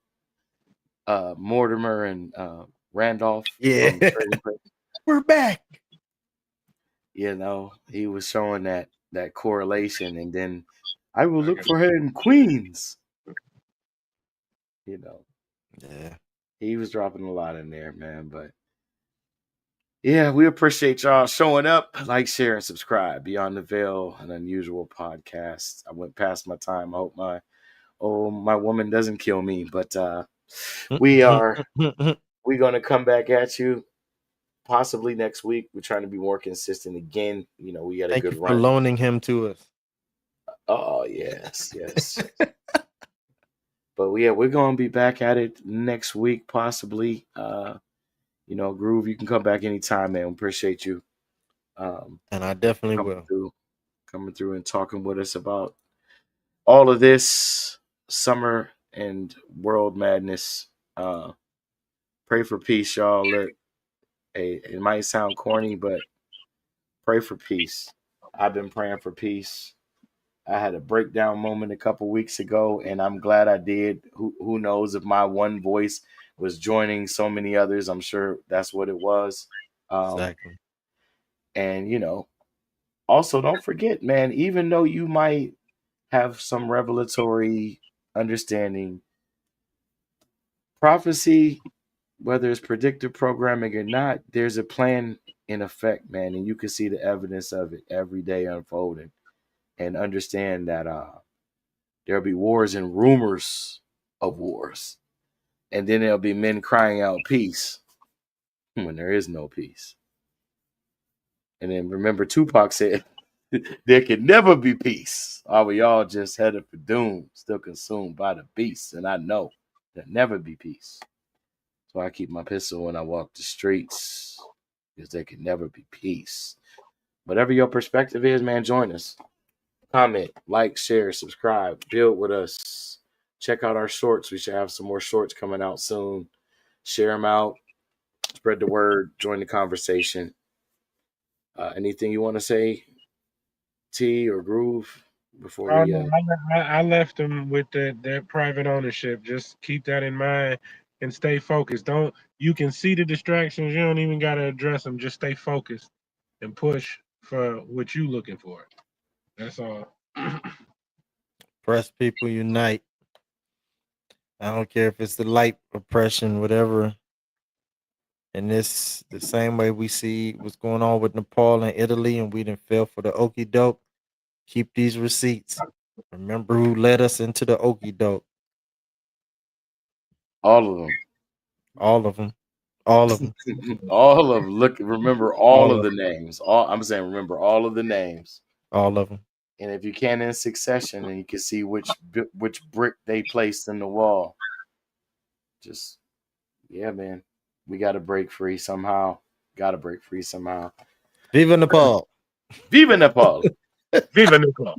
Mortimer and Randolph. Yeah. We're back. You know, he was showing that correlation, and then I will look for her in Queens. You know, Yeah, he was dropping a lot in there, man. But yeah, we appreciate y'all showing up. Like, share, and subscribe. Beyond the Veil, an unusual podcast. I went past my time. I hope my woman doesn't kill me, but we're gonna come back at you possibly next week. We're trying to be more consistent again. You know, we got a good run. For loaning him to us. Oh yes. But yeah, we're gonna be back at it next week, possibly. You know, Groove, you can come back anytime, man. Appreciate you. And I definitely will. Coming through and talking with us about all of this summer and world madness. Pray for peace, y'all. Look, it might sound corny, but pray for peace. I've been praying for peace. I had a breakdown moment a couple weeks ago, and I'm glad I did. Who knows if my one voice was joining so many others? I'm sure that's what it was. Exactly. And, you know, also don't forget, man, even though you might have some revelatory understanding, prophecy, whether it's predictive programming or not, there's a plan in effect, man, and you can see the evidence of it every day unfolding. And understand that there'll be wars and rumors of wars. And then there'll be men crying out peace when there is no peace. And then remember, Tupac said, there can never be peace. Are we all just headed for doom, still consumed by the beast? And I know there'll never be peace. So I keep my pistol when I walk the streets, because there can never be peace. Whatever your perspective is, man, join us. Comment, like, share, subscribe, build with us. Check out our shorts. We should have some more shorts coming out soon. Share them out. Spread the word. Join the conversation. Anything you want to say, T or Groove, before we? I left them with that private ownership. Just keep that in mind and stay focused. You can see the distractions. You don't even got to address them. Just stay focused and push for what you're looking for. That's all. Press people unite. I don't care if it's the light oppression, whatever. And this the same way we see what's going on with Nepal and Italy, and we didn't fell for the okie doke. Keep these receipts. Remember who led us into the okie doke. All of them. All of them. All of them. All of them. Look, remember all of the names. I'm saying remember all of the names. All of them. And if you can in succession, and you can see which brick they placed in the wall. Just, yeah, man. We got to break free somehow. Viva Nepal. Viva Nepal. Viva Nepal.